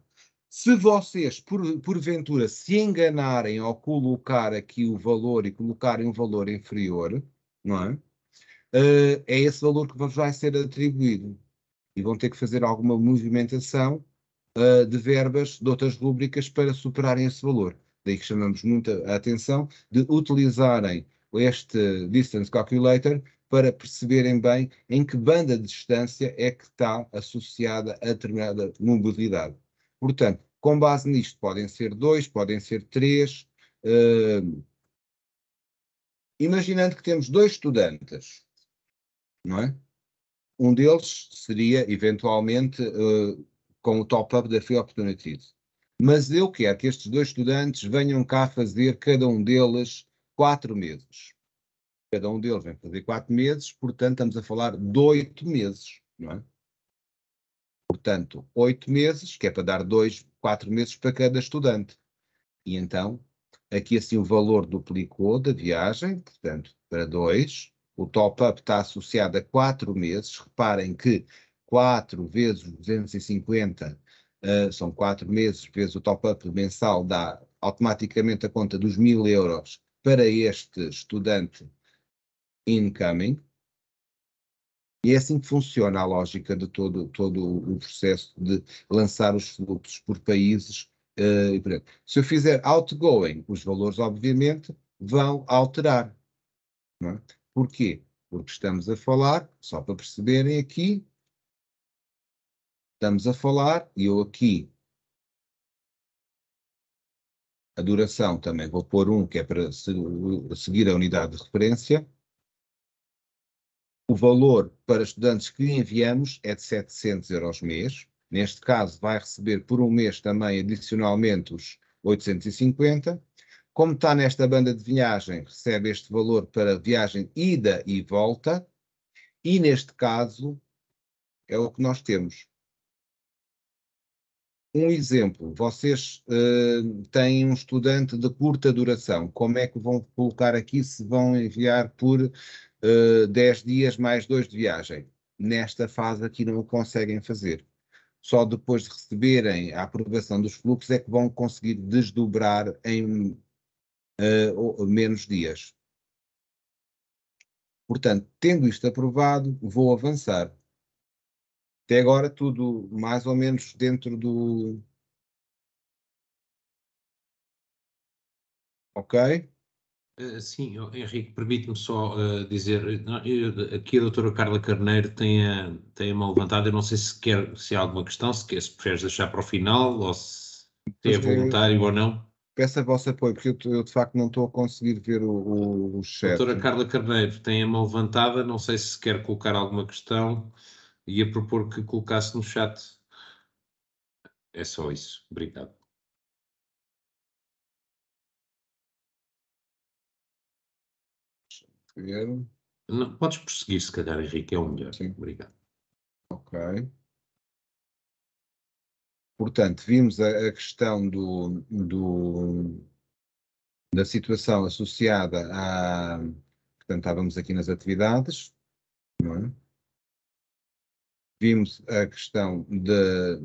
Se vocês, porventura, se enganarem ao colocar aqui o valor e colocarem um valor inferior, não é? É esse valor que vos vai ser atribuído. E vão ter que fazer alguma movimentação de verbas de outras rúbricas para superarem esse valor. Daí que chamamos muita atenção de utilizarem este Distance Calculator para perceberem bem em que banda de distância é que está associada a determinada mobilidade. Portanto, com base nisto, podem ser 2, podem ser 3. Imaginando que temos 2 estudantes, não é? Um deles seria, eventualmente, com o top-up da Free Opportunities. Mas eu quero que estes 2 estudantes venham cá fazer, cada um deles, 4 meses. Cada um deles vem fazer 4 meses, portanto, estamos a falar de 8 meses, não é? Portanto, 8 meses, que é para dar 4 meses para cada estudante. E então, aqui assim o valor duplicou da viagem, portanto, para 2. O top-up está associado a 4 meses. Reparem que 4 vezes 250 são 4 meses, vezes o top-up mensal dá automaticamente a conta dos 1.000 euros para este estudante incoming. E é assim que funciona a lógica de todo o processo de lançar os fluxos por países. Se eu fizer outgoing, os valores obviamente vão alterar. Não é? Porquê? porque estamos a falar, só para perceberem aqui, estamos a falar, e eu aqui, a duração também vou pôr 1, que é para seguir a unidade de referência. O valor para estudantes que enviamos é de 700 € mês. Neste caso, vai receber por um mês também, adicionalmente, os 850. Como está nesta banda de viagem, recebe este valor para viagem ida e volta. E, neste caso, é o que nós temos. Um exemplo, vocês têm um estudante de curta duração. Como é que vão colocar aqui se vão enviar por 10 dias mais 2 de viagem? Nesta fase aqui não o conseguem fazer. Só depois de receberem a aprovação dos fluxos é que vão conseguir desdobrar em menos dias. Portanto, tendo isto aprovado, vou avançar. Até agora tudo mais ou menos dentro do... Ok? Sim, Henrique, permite-me só dizer, aqui a doutora Carla Carneiro tem a mão levantada, eu não sei se há alguma questão, se preferes deixar para o final, ou se é voluntário ou não. Peço a vosso apoio, porque eu de facto não estou a conseguir ver o chat. Doutora Carla Carneiro tem a mão levantada, não sei se quer colocar alguma questão, ia propor que colocasse no chat. É só isso, obrigado. Não, podes prosseguir, se calhar, Henrique, é o melhor. Sim. Obrigado. Ok. Portanto, vimos a questão da situação associada a... Portanto, estávamos aqui nas atividades, não é? Vimos a questão dos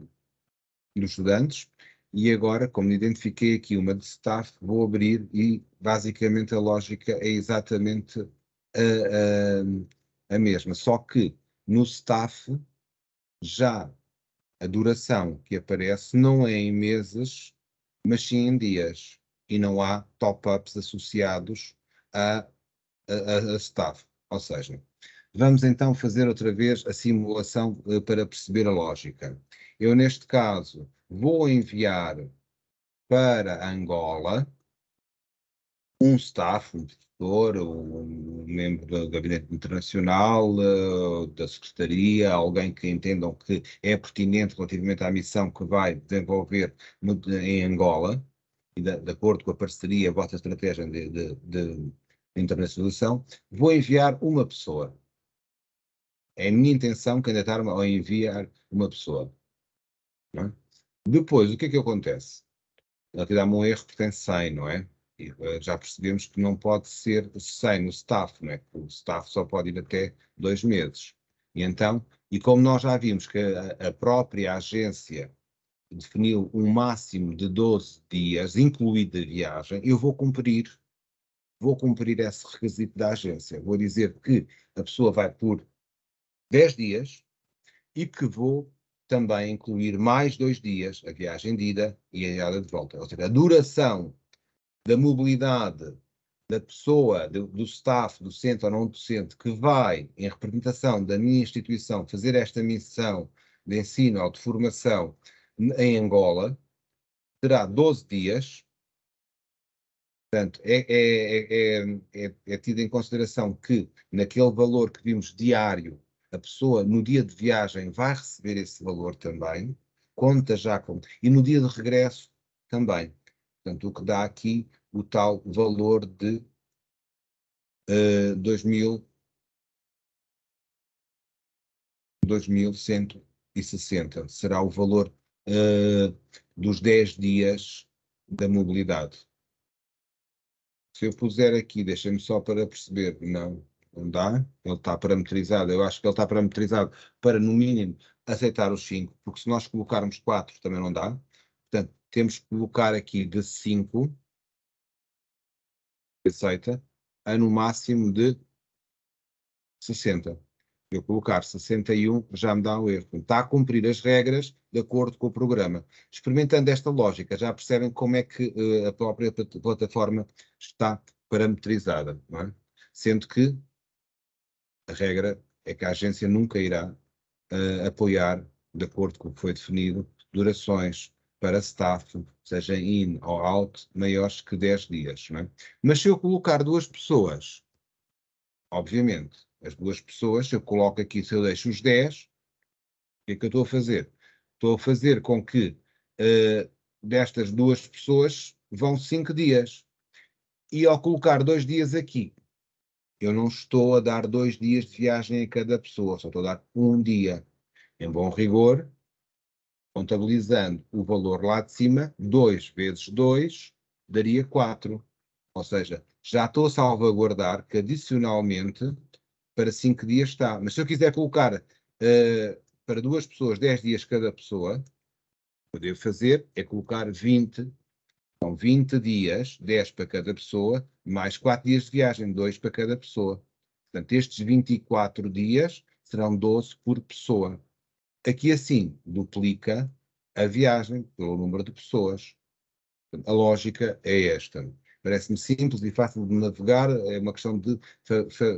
estudantes e agora, como identifiquei aqui uma de staff, vou abrir e basicamente a lógica é exatamente a mesma, só que no staff já a duração que aparece não é em meses, mas sim em dias, e não há top-ups associados a staff. Ou seja, vamos então fazer outra vez a simulação para perceber a lógica. Eu, neste caso, vou enviar para Angola um staff, um professor, um membro do Gabinete Internacional, da Secretaria, alguém que entendam que é pertinente relativamente à missão que vai desenvolver em Angola, e de acordo com a parceria, a vossa estratégia de internacionalização, vou enviar uma pessoa. É a minha intenção candidatar-me a enviar uma pessoa. Não é? Depois, o que é que acontece? Aqui dá-me um erro que tem 100, não é? E, já percebemos que não pode ser 100 no staff, não é? O staff só pode ir até 2 meses. E então, e como nós já vimos que a própria agência definiu um máximo de 12 dias, incluída a viagem, eu vou cumprir esse requisito da agência. Vou dizer que a pessoa vai por 10 dias e que vou também incluir mais 2 dias, a viagem de ida e a ida de volta. Ou seja, a duração da mobilidade da pessoa, do staff, docente ou não docente, que vai, em representação da minha instituição, fazer esta missão de ensino ou de formação em Angola, terá 12 dias. Portanto, é tido em consideração que, naquele valor que vimos diário, a pessoa, no dia de viagem, vai receber esse valor também, conta já com... E no dia de regresso, também. Portanto, o que dá aqui o tal valor de 2.160. Será o valor dos 10 dias da mobilidade. Se eu puser aqui, deixem-me só para perceber, não dá, ele está parametrizado, eu acho que ele está parametrizado para, no mínimo, aceitar os 5, porque se nós colocarmos 4 também não dá. Portanto, temos que colocar aqui de 5, aceita, a no máximo de 60. Eu colocar 61 já me dá um erro. Está a cumprir as regras de acordo com o programa. Experimentando esta lógica, já percebem como é que a própria plataforma está parametrizada, não é? Sendo que A regra é que a agência nunca irá apoiar, de acordo com o que foi definido, durações para staff, seja in ou out, maiores que 10 dias. Não é? Mas se eu colocar duas pessoas, obviamente, as duas pessoas, se eu coloco aqui, se eu deixo os 10, o que é que eu estou a fazer? Estou a fazer com que destas duas pessoas vão 5 dias. E ao colocar 2 dias aqui, eu não estou a dar 2 dias de viagem a cada pessoa, só estou a dar 1 dia. Em bom rigor, contabilizando o valor lá de cima, 2 vezes 2 daria 4. Ou seja, já estou a salvaguardar que adicionalmente para 5 dias está. Mas se eu quiser colocar para duas pessoas 10 dias cada pessoa, o que eu devo fazer é colocar 20. São 20 dias, 10 para cada pessoa, mais 4 dias de viagem, 2 para cada pessoa. Portanto, estes 24 dias serão 12 por pessoa. Aqui assim, duplica a viagem pelo número de pessoas. A lógica é esta. Parece-me simples e fácil de navegar, é uma questão de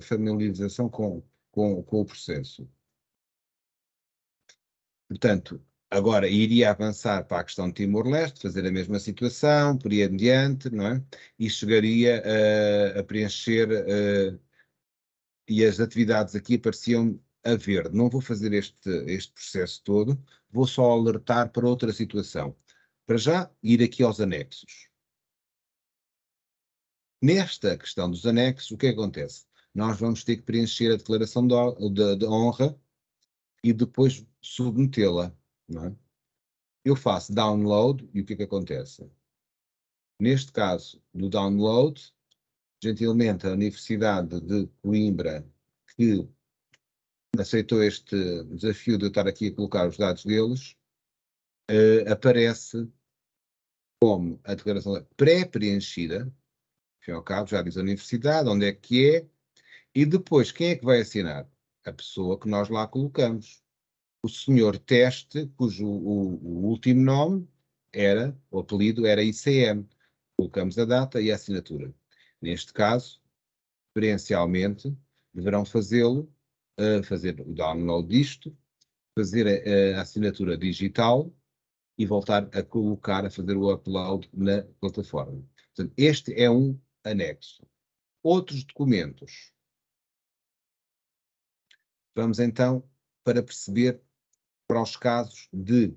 familiarização com o processo. Portanto, agora iria avançar para a questão de Timor-Leste, fazer a mesma situação, por aí adiante, não é? E chegaria a preencher, e as atividades aqui apareciam a verde. Não vou fazer este processo todo, vou só alertar para outra situação. Para já, ir aqui aos anexos. Nesta questão dos anexos, o que acontece? Nós vamos ter que preencher a declaração de honra e depois submetê-la, não é? Eu faço download e o que acontece? Neste caso, no download, gentilmente a Universidade de Coimbra, que aceitou este desafio de eu estar aqui a colocar os dados deles, aparece como a declaração pré-preenchida, enfim, ao cabo, já diz a Universidade, onde é que é, e depois quem é que vai assinar? A pessoa que nós lá colocamos. O senhor Teste, cujo o último nome era, o apelido era ICM. Colocamos a data e a assinatura. Neste caso, preferencialmente, deverão fazê-lo, fazer o download disto, fazer a assinatura digital e voltar a colocar, a fazer o upload na plataforma. Portanto, este é um anexo. Outros documentos. Vamos então para perceber para os casos de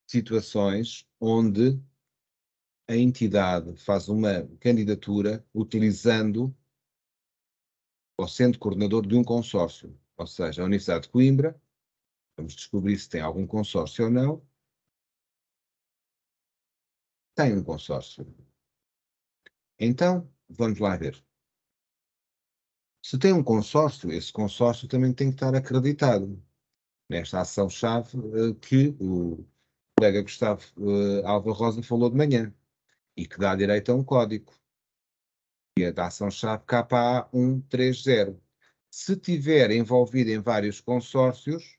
situações onde a entidade faz uma candidatura utilizando ou sendo coordenador de um consórcio, ou seja, a Universidade de Coimbra, vamos descobrir se tem algum consórcio ou não, tem um consórcio. Então, vamos lá ver. Se tem um consórcio, esse consórcio também tem que estar acreditado nesta ação-chave que o colega Gustavo Alva Rosa falou de manhã e que dá direito a um código. E a da ação-chave KA130. Se tiver envolvido em vários consórcios,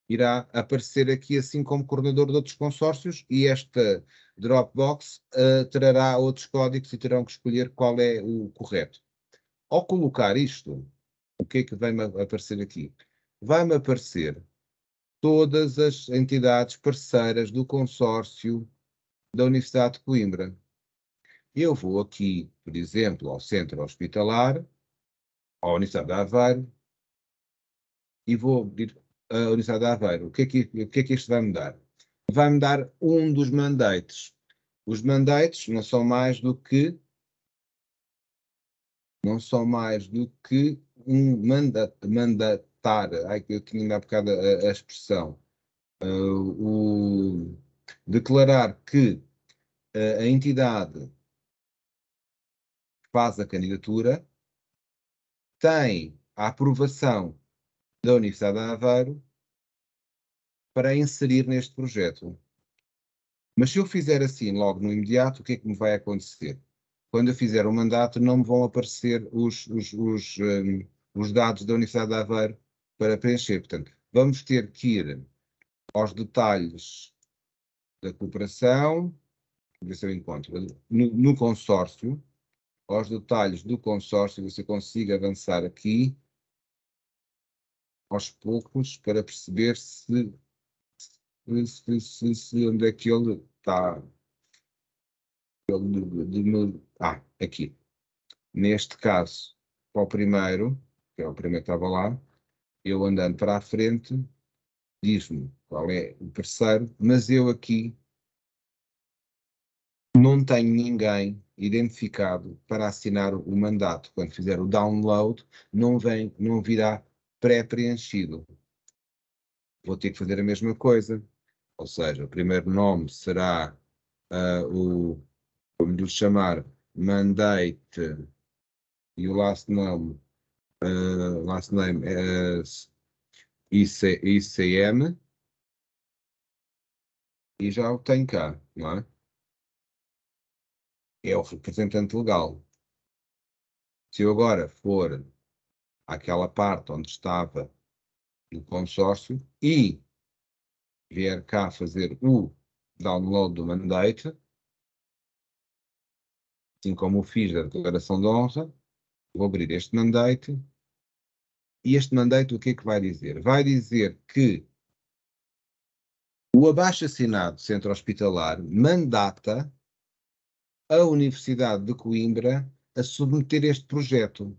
irá aparecer aqui assim como coordenador de outros consórcios e esta Dropbox trará outros códigos e terão que escolher qual é o correto. Ao colocar isto, o que é que vai-me aparecer aqui? Vai-me aparecer todas as entidades parceiras do consórcio da Universidade de Coimbra. Eu vou aqui, por exemplo, ao Centro Hospitalar, à Universidade de Aveiro, e vou pedir à Universidade de Aveiro, o que é que isto vai me dar? Vai-me dar um dos mandates. Os mandates não são mais do que um mandatar. Ai, eu tinha ainda há bocado a expressão. Declarar que a entidade que faz a candidatura tem a aprovação da Universidade de Aveiro para inserir neste projeto. Mas se eu fizer assim logo no imediato, o que é que me vai acontecer? Quando eu fizer o mandato, não me vão aparecer os dados da Universidade de Aveiro para preencher. Portanto, vamos ter que ir aos detalhes da cooperação, ver se eu encontro, no consórcio, aos detalhes do consórcio, você consiga avançar aqui aos poucos para perceber onde é que ele está. Aqui. Neste caso, para o primeiro, que é o primeiro que estava lá, eu andando para a frente, diz-me qual é o terceiro, mas eu aqui não tenho ninguém identificado para assinar o mandato. Quando fizer o download, não virá pré-preenchido. Vou ter que fazer a mesma coisa. Ou seja, o primeiro nome será vamos lhe chamar mandate e o last name é ICM e já o tenho cá, não é? É o representante legal. Se eu agora for àquela parte onde estava no consórcio e vier cá fazer o download do mandate, assim como o fiz da declaração de honra, vou abrir este mandate e este mandate o que é que vai dizer? Vai dizer que o abaixo-assinado centro hospitalar mandata a Universidade de Coimbra a submeter este projeto.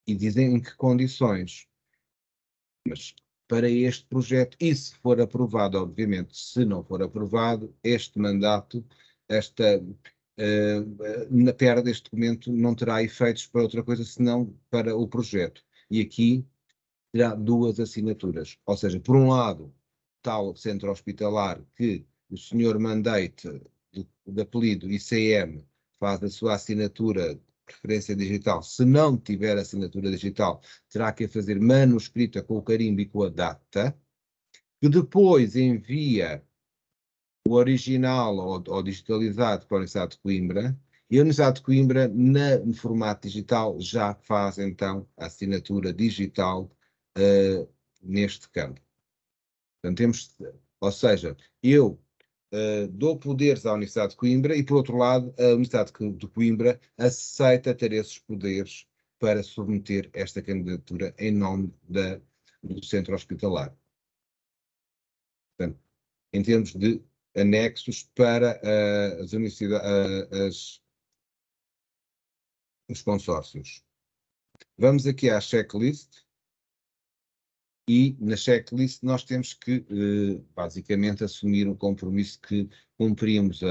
E dizem em que condições. Mas para este projeto, e se for aprovado, obviamente, se não for aprovado, este mandato, na perda deste documento não terá efeitos para outra coisa senão para o projeto. E aqui terá duas assinaturas. Ou seja, por um lado, tal centro hospitalar que o senhor mandate de apelido ICM faz a sua assinatura de preferência digital. Se não tiver assinatura digital, terá que fazer manuscrita com o carimbo e com a data, que depois envia o original ou digitalizado para a Universidade de Coimbra, e a Universidade de Coimbra, no formato digital, já faz então a assinatura digital neste campo. Portanto, ou seja, eu dou poderes à Universidade de Coimbra e, por outro lado, a Universidade de Coimbra aceita ter esses poderes para submeter esta candidatura em nome do centro hospitalar. Portanto, em termos de anexos para as universidades, os consórcios. Vamos aqui à checklist. E na checklist nós temos que, basicamente, assumir o compromisso que cumprimos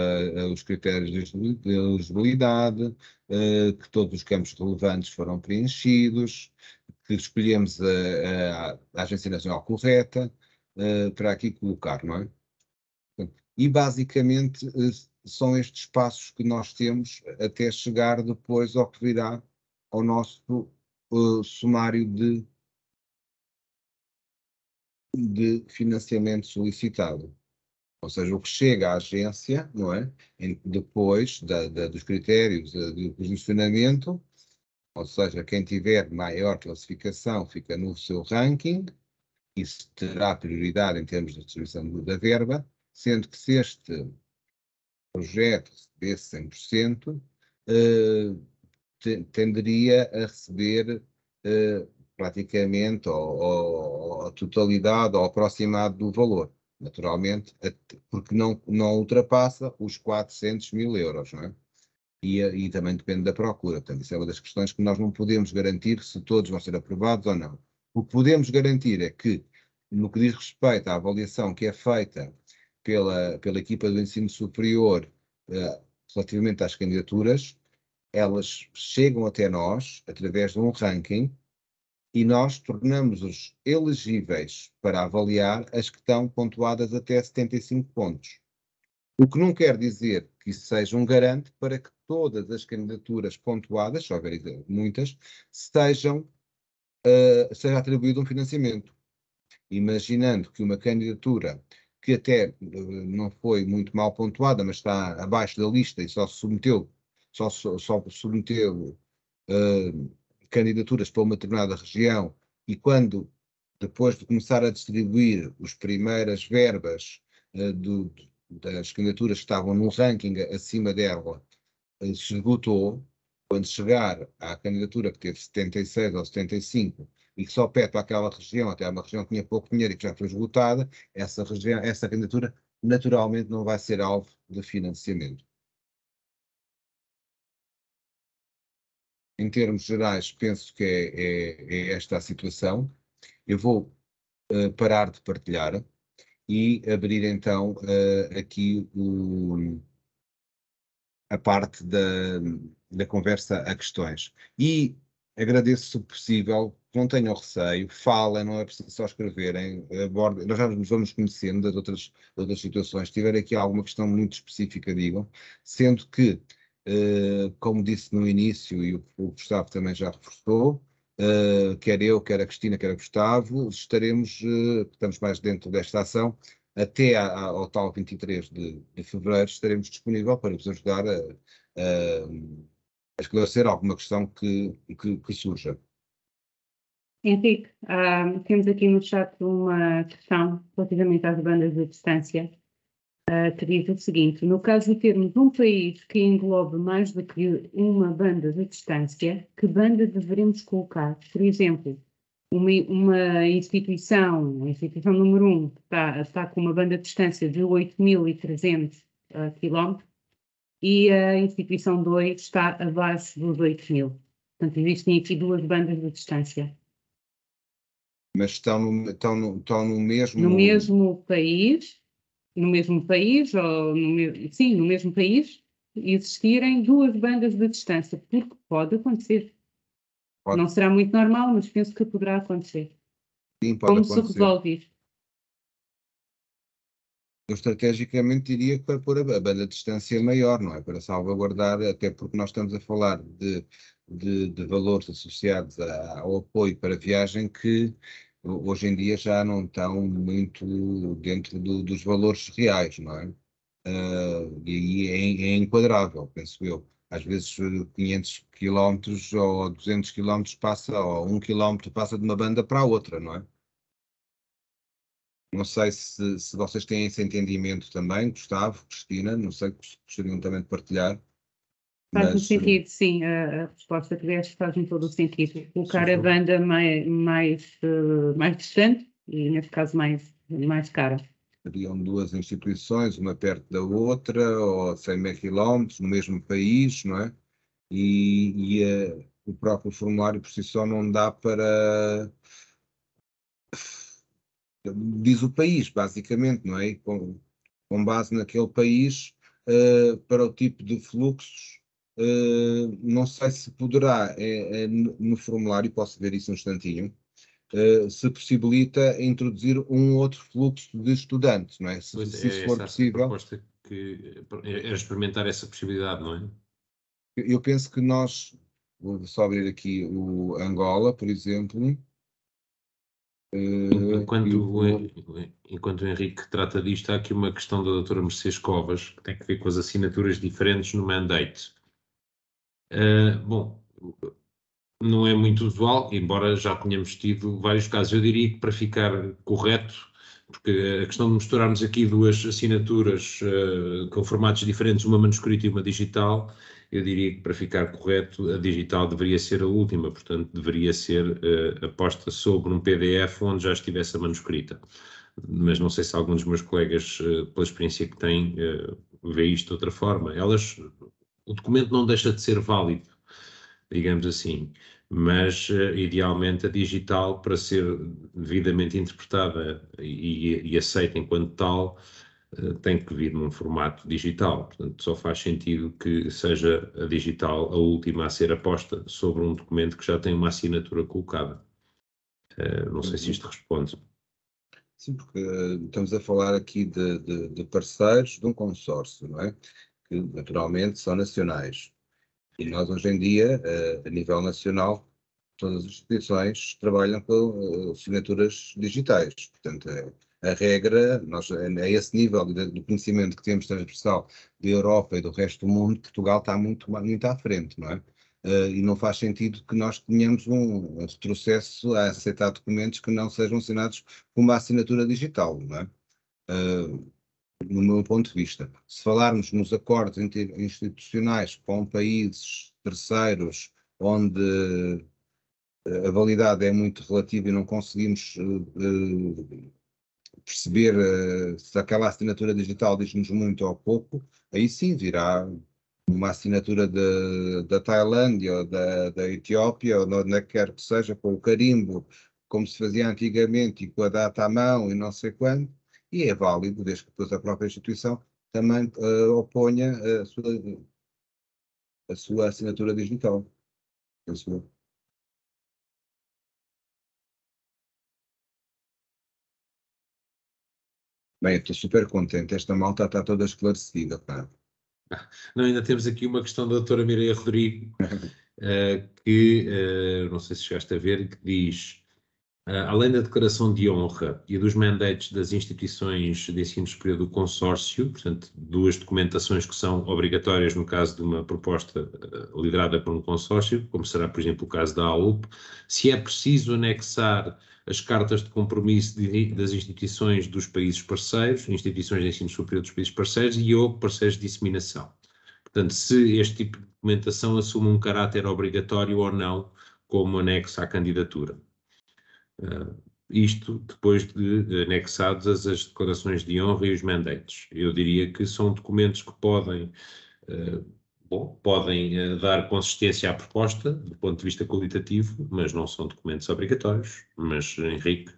os critérios de elegibilidade, que todos os campos relevantes foram preenchidos, que escolhemos a Agência Nacional correta para aqui colocar, não é? E, basicamente, são estes passos que nós temos até chegar depois ao que virá ao nosso sumário de financiamento solicitado. Ou seja, o que chega à agência, não é? Depois dos critérios de posicionamento, ou seja, quem tiver maior classificação fica no seu ranking, isso terá prioridade em termos de distribuição da verba, sendo que se este projeto recebesse 100%, tenderia a receber praticamente a totalidade ou aproximado do valor, naturalmente, porque não ultrapassa os 400 mil euros, não é? E também depende da procura. Portanto, isso é uma das questões que nós não podemos garantir se todos vão ser aprovados ou não. O que podemos garantir é que, no que diz respeito à avaliação que é feita pela equipa do ensino superior relativamente às candidaturas, elas chegam até nós através de um ranking e nós tornamos-os elegíveis para avaliar as que estão pontuadas até 75 pontos. O que não quer dizer que isso seja um garante para que todas as candidaturas pontuadas, se houver muitas, seja atribuído um financiamento. Imaginando que uma candidatura que até não foi muito mal pontuada, mas está abaixo da lista e só submeteu candidaturas para uma determinada região e quando, depois de começar a distribuir as primeiras verbas das candidaturas que estavam num ranking acima dela, se esgotou, quando chegar à candidatura que teve 76 ou 75 e que só pede para aquela região, até uma região que tinha pouco dinheiro e que já foi esgotada, essa região, essa candidatura naturalmente não vai ser alvo de financiamento. Em termos gerais, penso que é esta a situação. Eu vou parar de partilhar e abrir então aqui a parte da conversa a questões. E agradeço, se possível, não tenham receio, falem, não é preciso só escreverem, abordem, nós já nos vamos conhecendo das outras situações. Se tiver aqui alguma questão muito específica, digam, sendo que, como disse no início, e o Gustavo também já reforçou, quer eu, quer a Cristina, quer o Gustavo, estamos mais dentro desta ação, até ao tal 23 de fevereiro estaremos disponíveis para vos ajudar a esclarecer alguma questão que surja. Henrique, temos aqui no chat uma questão relativamente às bandas de distância, que diz o seguinte: no caso de termos um país que englobe mais do que uma banda de distância, que banda deveremos colocar? Por exemplo, uma instituição, a instituição número 1, está com uma banda de distância de 8.300 km e a instituição 2 está abaixo dos 8.000. Portanto, existem aqui duas bandas de distância. Mas estão no mesmo... No mesmo país, ou no mesmo país, existirem duas bandas de distância, porque pode acontecer. Não será muito normal, mas penso que poderá acontecer. Sim, pode Como acontecer. se resolve isso? Eu estrategicamente diria que para pôr a banda de distância maior, não é? Para salvaguardar, até porque nós estamos a falar de valores associados ao apoio para viagem que hoje em dia já não estão muito dentro dos valores reais, não é? E aí é enquadrável, penso eu. Às vezes 500 quilómetros ou 200 quilómetros passa, ou 1 quilómetro passa de uma banda para a outra, não é? Não sei se vocês têm esse entendimento também, Gustavo, Cristina, não sei se gostariam também de partilhar. Faz-me sentido, sim, a resposta que deste faz-me todo o sentido. Colocar a banda mais distante e, neste caso, mais cara. Seriam duas instituições, uma perto da outra, ou 100 quilómetros, no mesmo país, não é? E o próprio formulário por si só não dá para... Diz o país, basicamente, não é? Com base naquele país, para o tipo de fluxos, não sei se poderá, no formulário, posso ver isso um instantinho, se possibilita introduzir um outro fluxo de estudantes, não é? Se isso for possível. A proposta que era experimentar essa possibilidade, não é? Eu penso que nós, vou só abrir aqui o Angola, por exemplo. Enquanto o Henrique trata disto, há aqui uma questão da doutora Mercedes Covas, que tem que ver com as assinaturas diferentes no mandate. Bom, não é muito usual, embora já tenhamos tido vários casos. Eu diria que para ficar correto, porque a questão de misturarmos aqui duas assinaturas com formatos diferentes, uma manuscrita e uma digital, eu diria que para ficar correto, a digital deveria ser a última, portanto deveria ser aposta sobre um PDF onde já estivesse a manuscrita. Mas não sei se algum dos meus colegas, pela experiência que têm, vê isto de outra forma. O documento não deixa de ser válido, digamos assim, mas idealmente a digital, para ser devidamente interpretada e aceita enquanto tal, tem que vir num formato digital. Portanto, só faz sentido que seja a digital a última a ser aposta sobre um documento que já tem uma assinatura colocada. Não sei se isto responde. Sim, porque estamos a falar aqui de parceiros de um consórcio, não é? Que naturalmente são nacionais. E nós hoje em dia, a nível nacional, todas as instituições trabalham com assinaturas digitais. Portanto, a regra, a esse nível do conhecimento que temos transversal da Europa e do resto do mundo, Portugal está muito, muito à frente, não é? E não faz sentido que nós tenhamos um retrocesso a aceitar documentos que não sejam assinados com uma assinatura digital, não é? no meu ponto de vista. Se falarmos nos acordos institucionais com países terceiros, onde a validade é muito relativa e não conseguimos perceber se aquela assinatura digital diz-nos muito ou pouco, aí sim virá uma assinatura da Tailândia ou da Etiópia, ou de onde quer que seja, com o carimbo, como se fazia antigamente, e com a data à mão e não sei quando, e é válido, desde que depois a própria instituição também oponha a sua assinatura digital. Penso eu. Bem, eu estou super contente, esta malta está toda esclarecida, pá. Não, ainda temos aqui uma questão da doutora Mireia Rodrigo, que não sei se chegaste a ver, que diz: além da declaração de honra e dos mandates das instituições de ensino superior do consórcio, portanto, duas documentações que são obrigatórias no caso de uma proposta liderada por um consórcio, como será, por exemplo, o caso da AUP, se é preciso anexar as cartas de compromisso das instituições dos países parceiros, instituições de ensino superior dos países parceiros e ou parceiros de disseminação. Portanto, se este tipo de documentação assume um caráter obrigatório ou não como anexo à candidatura. Isto depois de anexadas as declarações de honra e os mandates. Eu diria que são documentos que podem, dar consistência à proposta do ponto de vista qualitativo, mas não são documentos obrigatórios. Mas, Henrique,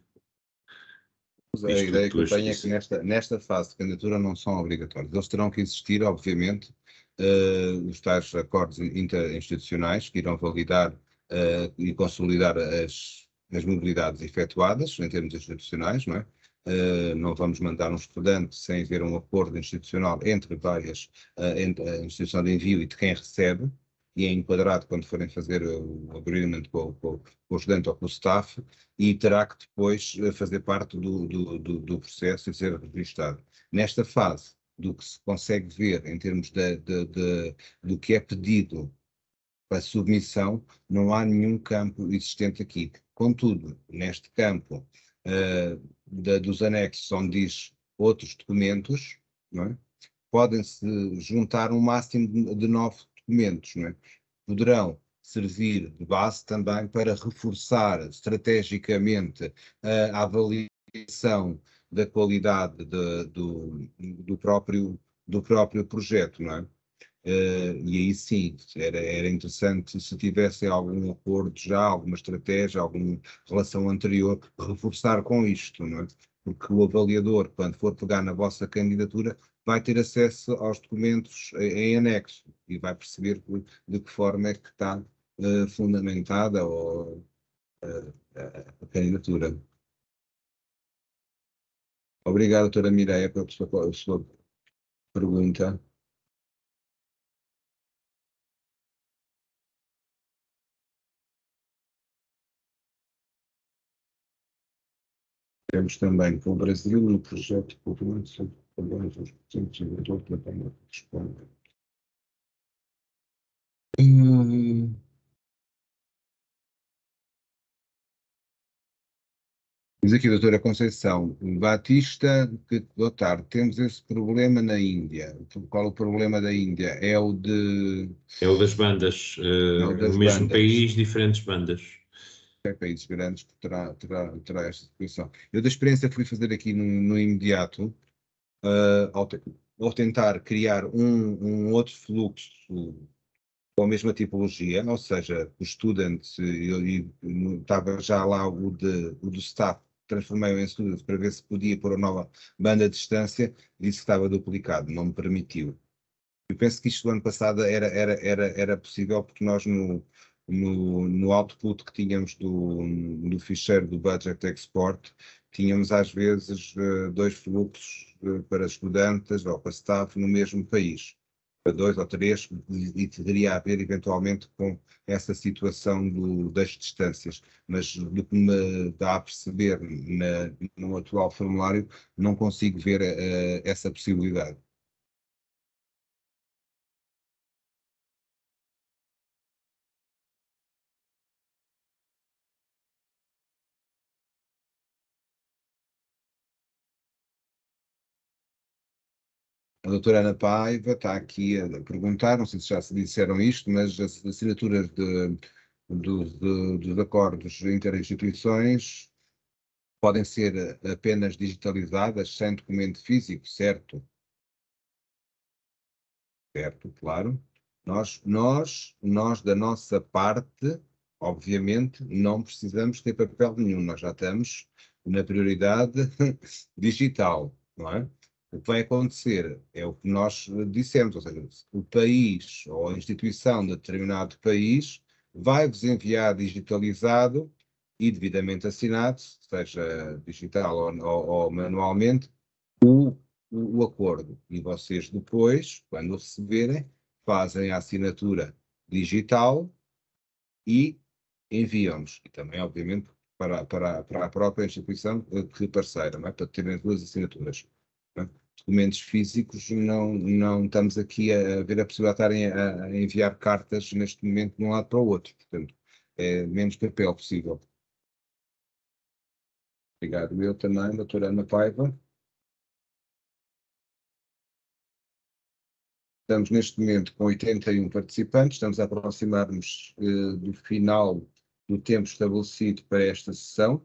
Mas a visto o que ideia que tu eu tenho é que disse, nesta fase de candidatura não são obrigatórios. Eles terão que existir, obviamente, os tais acordos interinstitucionais que irão validar e consolidar as mobilidades efetuadas em termos institucionais, não é? Não vamos mandar um estudante sem haver um acordo institucional entre várias, entre a instituição de envio e de quem recebe, e é enquadrado quando forem fazer o agreement com o estudante ou com o staff, e terá que depois fazer parte do processo e ser registado. Nesta fase, do que se consegue ver em termos do que é pedido para submissão, não há nenhum campo existente aqui. Contudo, neste campo dos anexos, onde diz outros documentos, não é? Podem-se juntar um máximo de 9 documentos, não é? Poderão servir de base também para reforçar estrategicamente a avaliação da qualidade do próprio projeto, não é? E aí sim, era interessante se tivesse algum acordo já, alguma estratégia, alguma relação anterior, reforçar com isto, não é? Porque o avaliador, quando for pegar na vossa candidatura, vai ter acesso aos documentos em anexo e vai perceber de que forma é que está fundamentada a candidatura. Obrigado, doutora Mireia, pela sua pergunta. Temos também com o Brasil no projeto cultural sobre trabalhos dos presentes em doutor pela Câmara de Espanha. Diz aqui, doutora Conceição Batista, que boa tarde, temos esse problema na Índia. Qual o problema da Índia? É o é o das bandas, é o no das mesmo bandas. país, diferentes bandas. Países grandes que terá esta situação. Eu, da experiência, fui fazer aqui no imediato, ao tentar criar um outro fluxo com a mesma tipologia, ou seja, o student, estava já lá o do staff, transformei-o em student para ver se podia pôr a nova banda de distância, disse que estava duplicado, não me permitiu. Eu penso que isto do ano passado era possível porque nós no output que tínhamos do ficheiro do Budget Export, tínhamos às vezes dois fluxos para estudantes ou para staff no mesmo país, para 2 ou 3, e deveria haver eventualmente com essa situação das distâncias, mas do que me dá a perceber no atual formulário, não consigo ver essa possibilidade. A doutora Ana Paiva está aqui a perguntar, não sei se já se disseram isto, mas as assinaturas dos acordos interinstituições podem ser apenas digitalizadas sem documento físico, certo? Certo, claro. Nós, da nossa parte, obviamente, não precisamos ter papel nenhum, nós já estamos na prioridade digital, não é? O que vai acontecer é o que nós dissemos, ou seja, o país ou a instituição de determinado país vai-vos enviar digitalizado e devidamente assinado, seja digital ou manualmente, o acordo. E vocês depois, quando o receberem, fazem a assinatura digital e enviam-nos. E também, obviamente, para a própria instituição que parceira, não é? Para terem as duas assinaturas. Não é? Documentos físicos, não estamos aqui a ver a possibilidade de estarem a enviar cartas neste momento de um lado para o outro. Portanto, é menos papel possível. Obrigado. Eu também, doutora Ana Paiva. Estamos neste momento com 81 participantes, estamos a aproximar-nos do final do tempo estabelecido para esta sessão.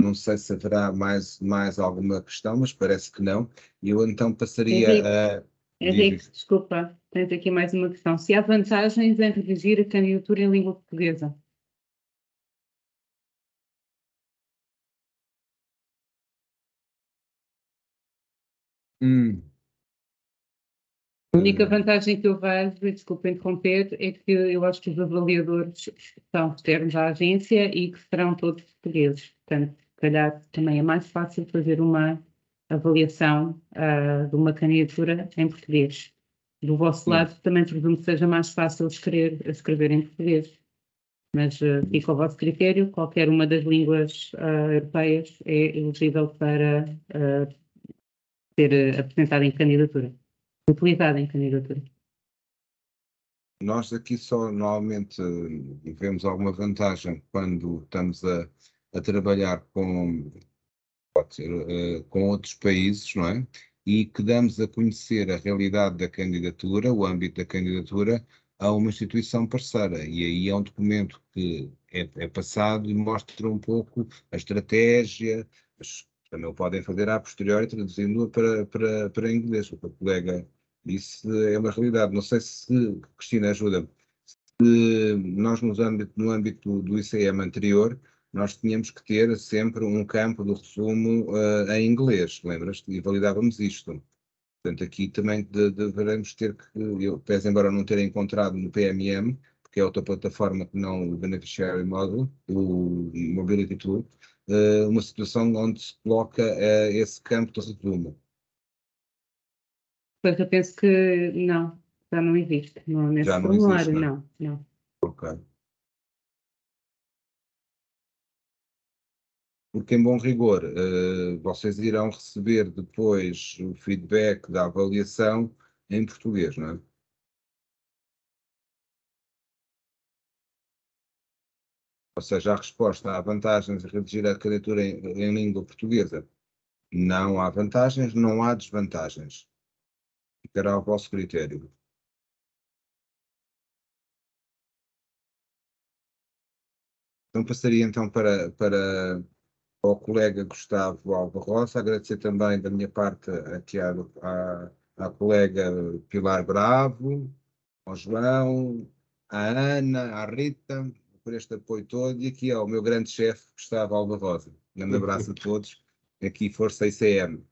Não sei se haverá mais alguma questão, mas parece que não. Eu então passaria a... Henrique, desculpa, tens aqui mais uma questão. Se há vantagens em redigir a candidatura em língua portuguesa? A única vantagem que eu vejo, e desculpa interromper, é que eu acho que os avaliadores são externos à agência e que serão todos portugueses. Portanto, se calhar também é mais fácil fazer uma avaliação de uma candidatura em português. Do vosso lado, também presumo que seja mais fácil escrever em português. Mas fica ao vosso critério, qualquer uma das línguas europeias é elegível para ser apresentada em candidatura, utilizada em candidatura. Nós aqui só normalmente vemos alguma vantagem quando estamos a trabalhar pode ser, com outros países, não é? E que damos a conhecer a realidade da candidatura, o âmbito da candidatura, a uma instituição parceira. E aí é um documento que é passado e mostra um pouco a estratégia, mas também o podem fazer a posteriori, traduzindo para inglês, o colega. Isso é uma realidade. Não sei se, Cristina, ajuda-me. Se nós, no âmbito do ICM anterior, nós tínhamos que ter sempre um campo do resumo em inglês, lembras-te? E validávamos isto. Portanto, aqui também deveremos ter que, eu peço embora não ter encontrado no PMM, porque é outra plataforma que não o Beneficiary Model, o Mobility Tool, uma situação onde se coloca esse campo de resumo. Pois eu penso que não, já não existe. Nesse Já não formulário, existe, não? não. Ok. Porque, em bom rigor, vocês irão receber depois o feedback da avaliação em português, não é? Ou seja, a resposta há vantagens de redigir a candidatura em língua portuguesa. Não há vantagens, não há desvantagens. Ficará ao vosso critério. Então passaria então para o colega Gustavo Albarrosa, agradecer também da minha parte aqui à colega Pilar Bravo, ao João, à Ana, à Rita, por este apoio todo, e aqui ao meu grande chefe, Gustavo Albarrosa. Um grande abraço a todos. Aqui, Força ICM.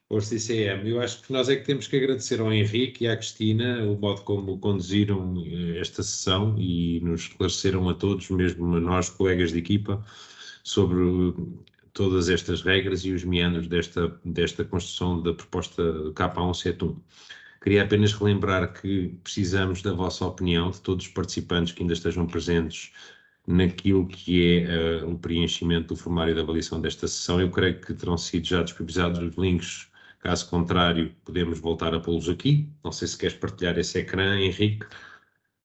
Força ICM. Eu acho que nós é que temos que agradecer ao Henrique e à Cristina o modo como conduziram esta sessão e nos esclareceram a todos, mesmo a nós, colegas de equipa, sobre todas estas regras e os meandros desta construção da proposta K171. Queria apenas relembrar que precisamos da vossa opinião, de todos os participantes que ainda estejam presentes naquilo que é o preenchimento do formulário de avaliação desta sessão. Eu creio que terão sido já disponibilizados os links, caso contrário podemos voltar a pô-los aqui. Não sei se queres partilhar esse ecrã, Henrique,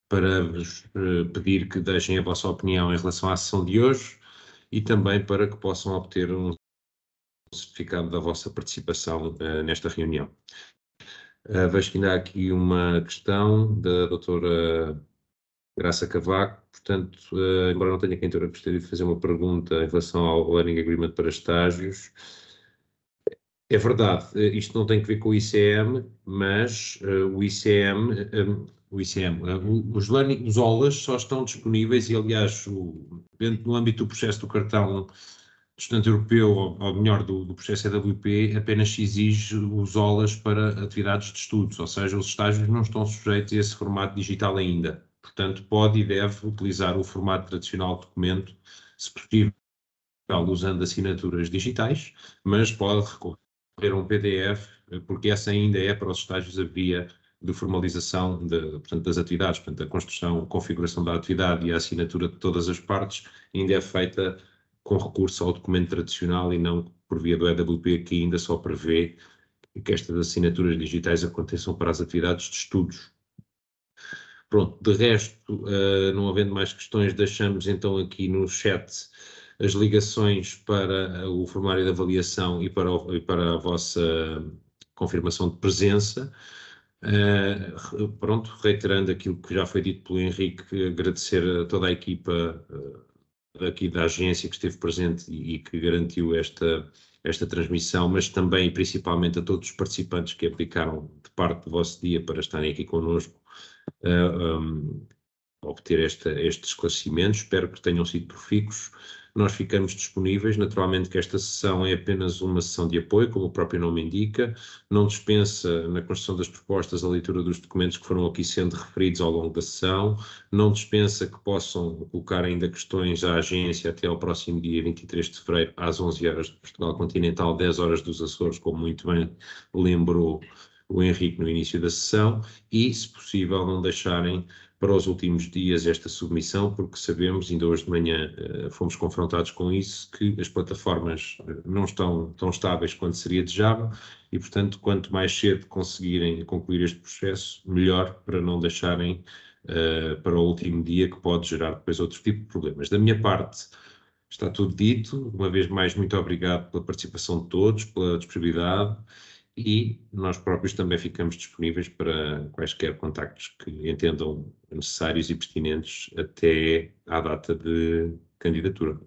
para vos pedir que deixem a vossa opinião em relação à sessão de hoje e também para que possam obter um certificado da vossa participação nesta reunião. Vejo que ainda há aqui uma questão da doutora Graça Cavaco, portanto, embora não tenha quem gostaria de fazer uma pergunta em relação ao Learning Agreement para estágios. É verdade, isto não tem que ver com o ICM, mas os OLAs só estão disponíveis e, aliás, no âmbito do processo do cartão de estudante europeu, ou melhor, do processo EWP, apenas se exige os OLAs para atividades de estudos, ou seja, os estágios não estão sujeitos a esse formato digital ainda. Portanto, pode e deve utilizar o formato tradicional de documento, se possível, usando assinaturas digitais, mas pode recorrer a um PDF, porque essa ainda é para os estágios a via de formalização portanto, das atividades, portanto, a construção, a configuração da atividade e a assinatura de todas as partes ainda é feita com recurso ao documento tradicional e não por via do EWP, que ainda só prevê que estas assinaturas digitais aconteçam para as atividades de estudos. Pronto, de resto, não havendo mais questões, deixamos então aqui no chat as ligações para o formulário de avaliação e para a vossa confirmação de presença. Pronto, reiterando aquilo que já foi dito pelo Henrique, agradecer a toda a equipa aqui da agência que esteve presente e que garantiu esta transmissão, mas também e principalmente a todos os participantes que aplicaram de parte do vosso dia para estarem aqui connosco obter estes esclarecimentos. Espero que tenham sido profícuos. Nós ficamos disponíveis. Naturalmente que esta sessão é apenas uma sessão de apoio, como o próprio nome indica. Não dispensa, na construção das propostas, a leitura dos documentos que foram aqui sendo referidos ao longo da sessão. Não dispensa que possam colocar ainda questões à agência até ao próximo dia 23 de fevereiro, às 11 horas de Portugal Continental, 10 horas dos Açores, como muito bem lembrou o Henrique no início da sessão, e, se possível, não deixarem para os últimos dias esta submissão, porque sabemos, ainda hoje de manhã fomos confrontados com isso, que as plataformas não estão tão estáveis quanto seria desejável e, portanto, quanto mais cedo conseguirem concluir este processo, melhor, para não deixarem para o último dia, que pode gerar depois outro tipo de problemas. Da minha parte, está tudo dito. Uma vez mais, muito obrigado pela participação de todos, pela disponibilidade, e nós próprios também ficamos disponíveis para quaisquer contactos que entendam necessários e pertinentes até à data de candidatura.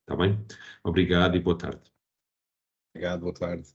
Está bem? Obrigado e boa tarde. Obrigado, boa tarde.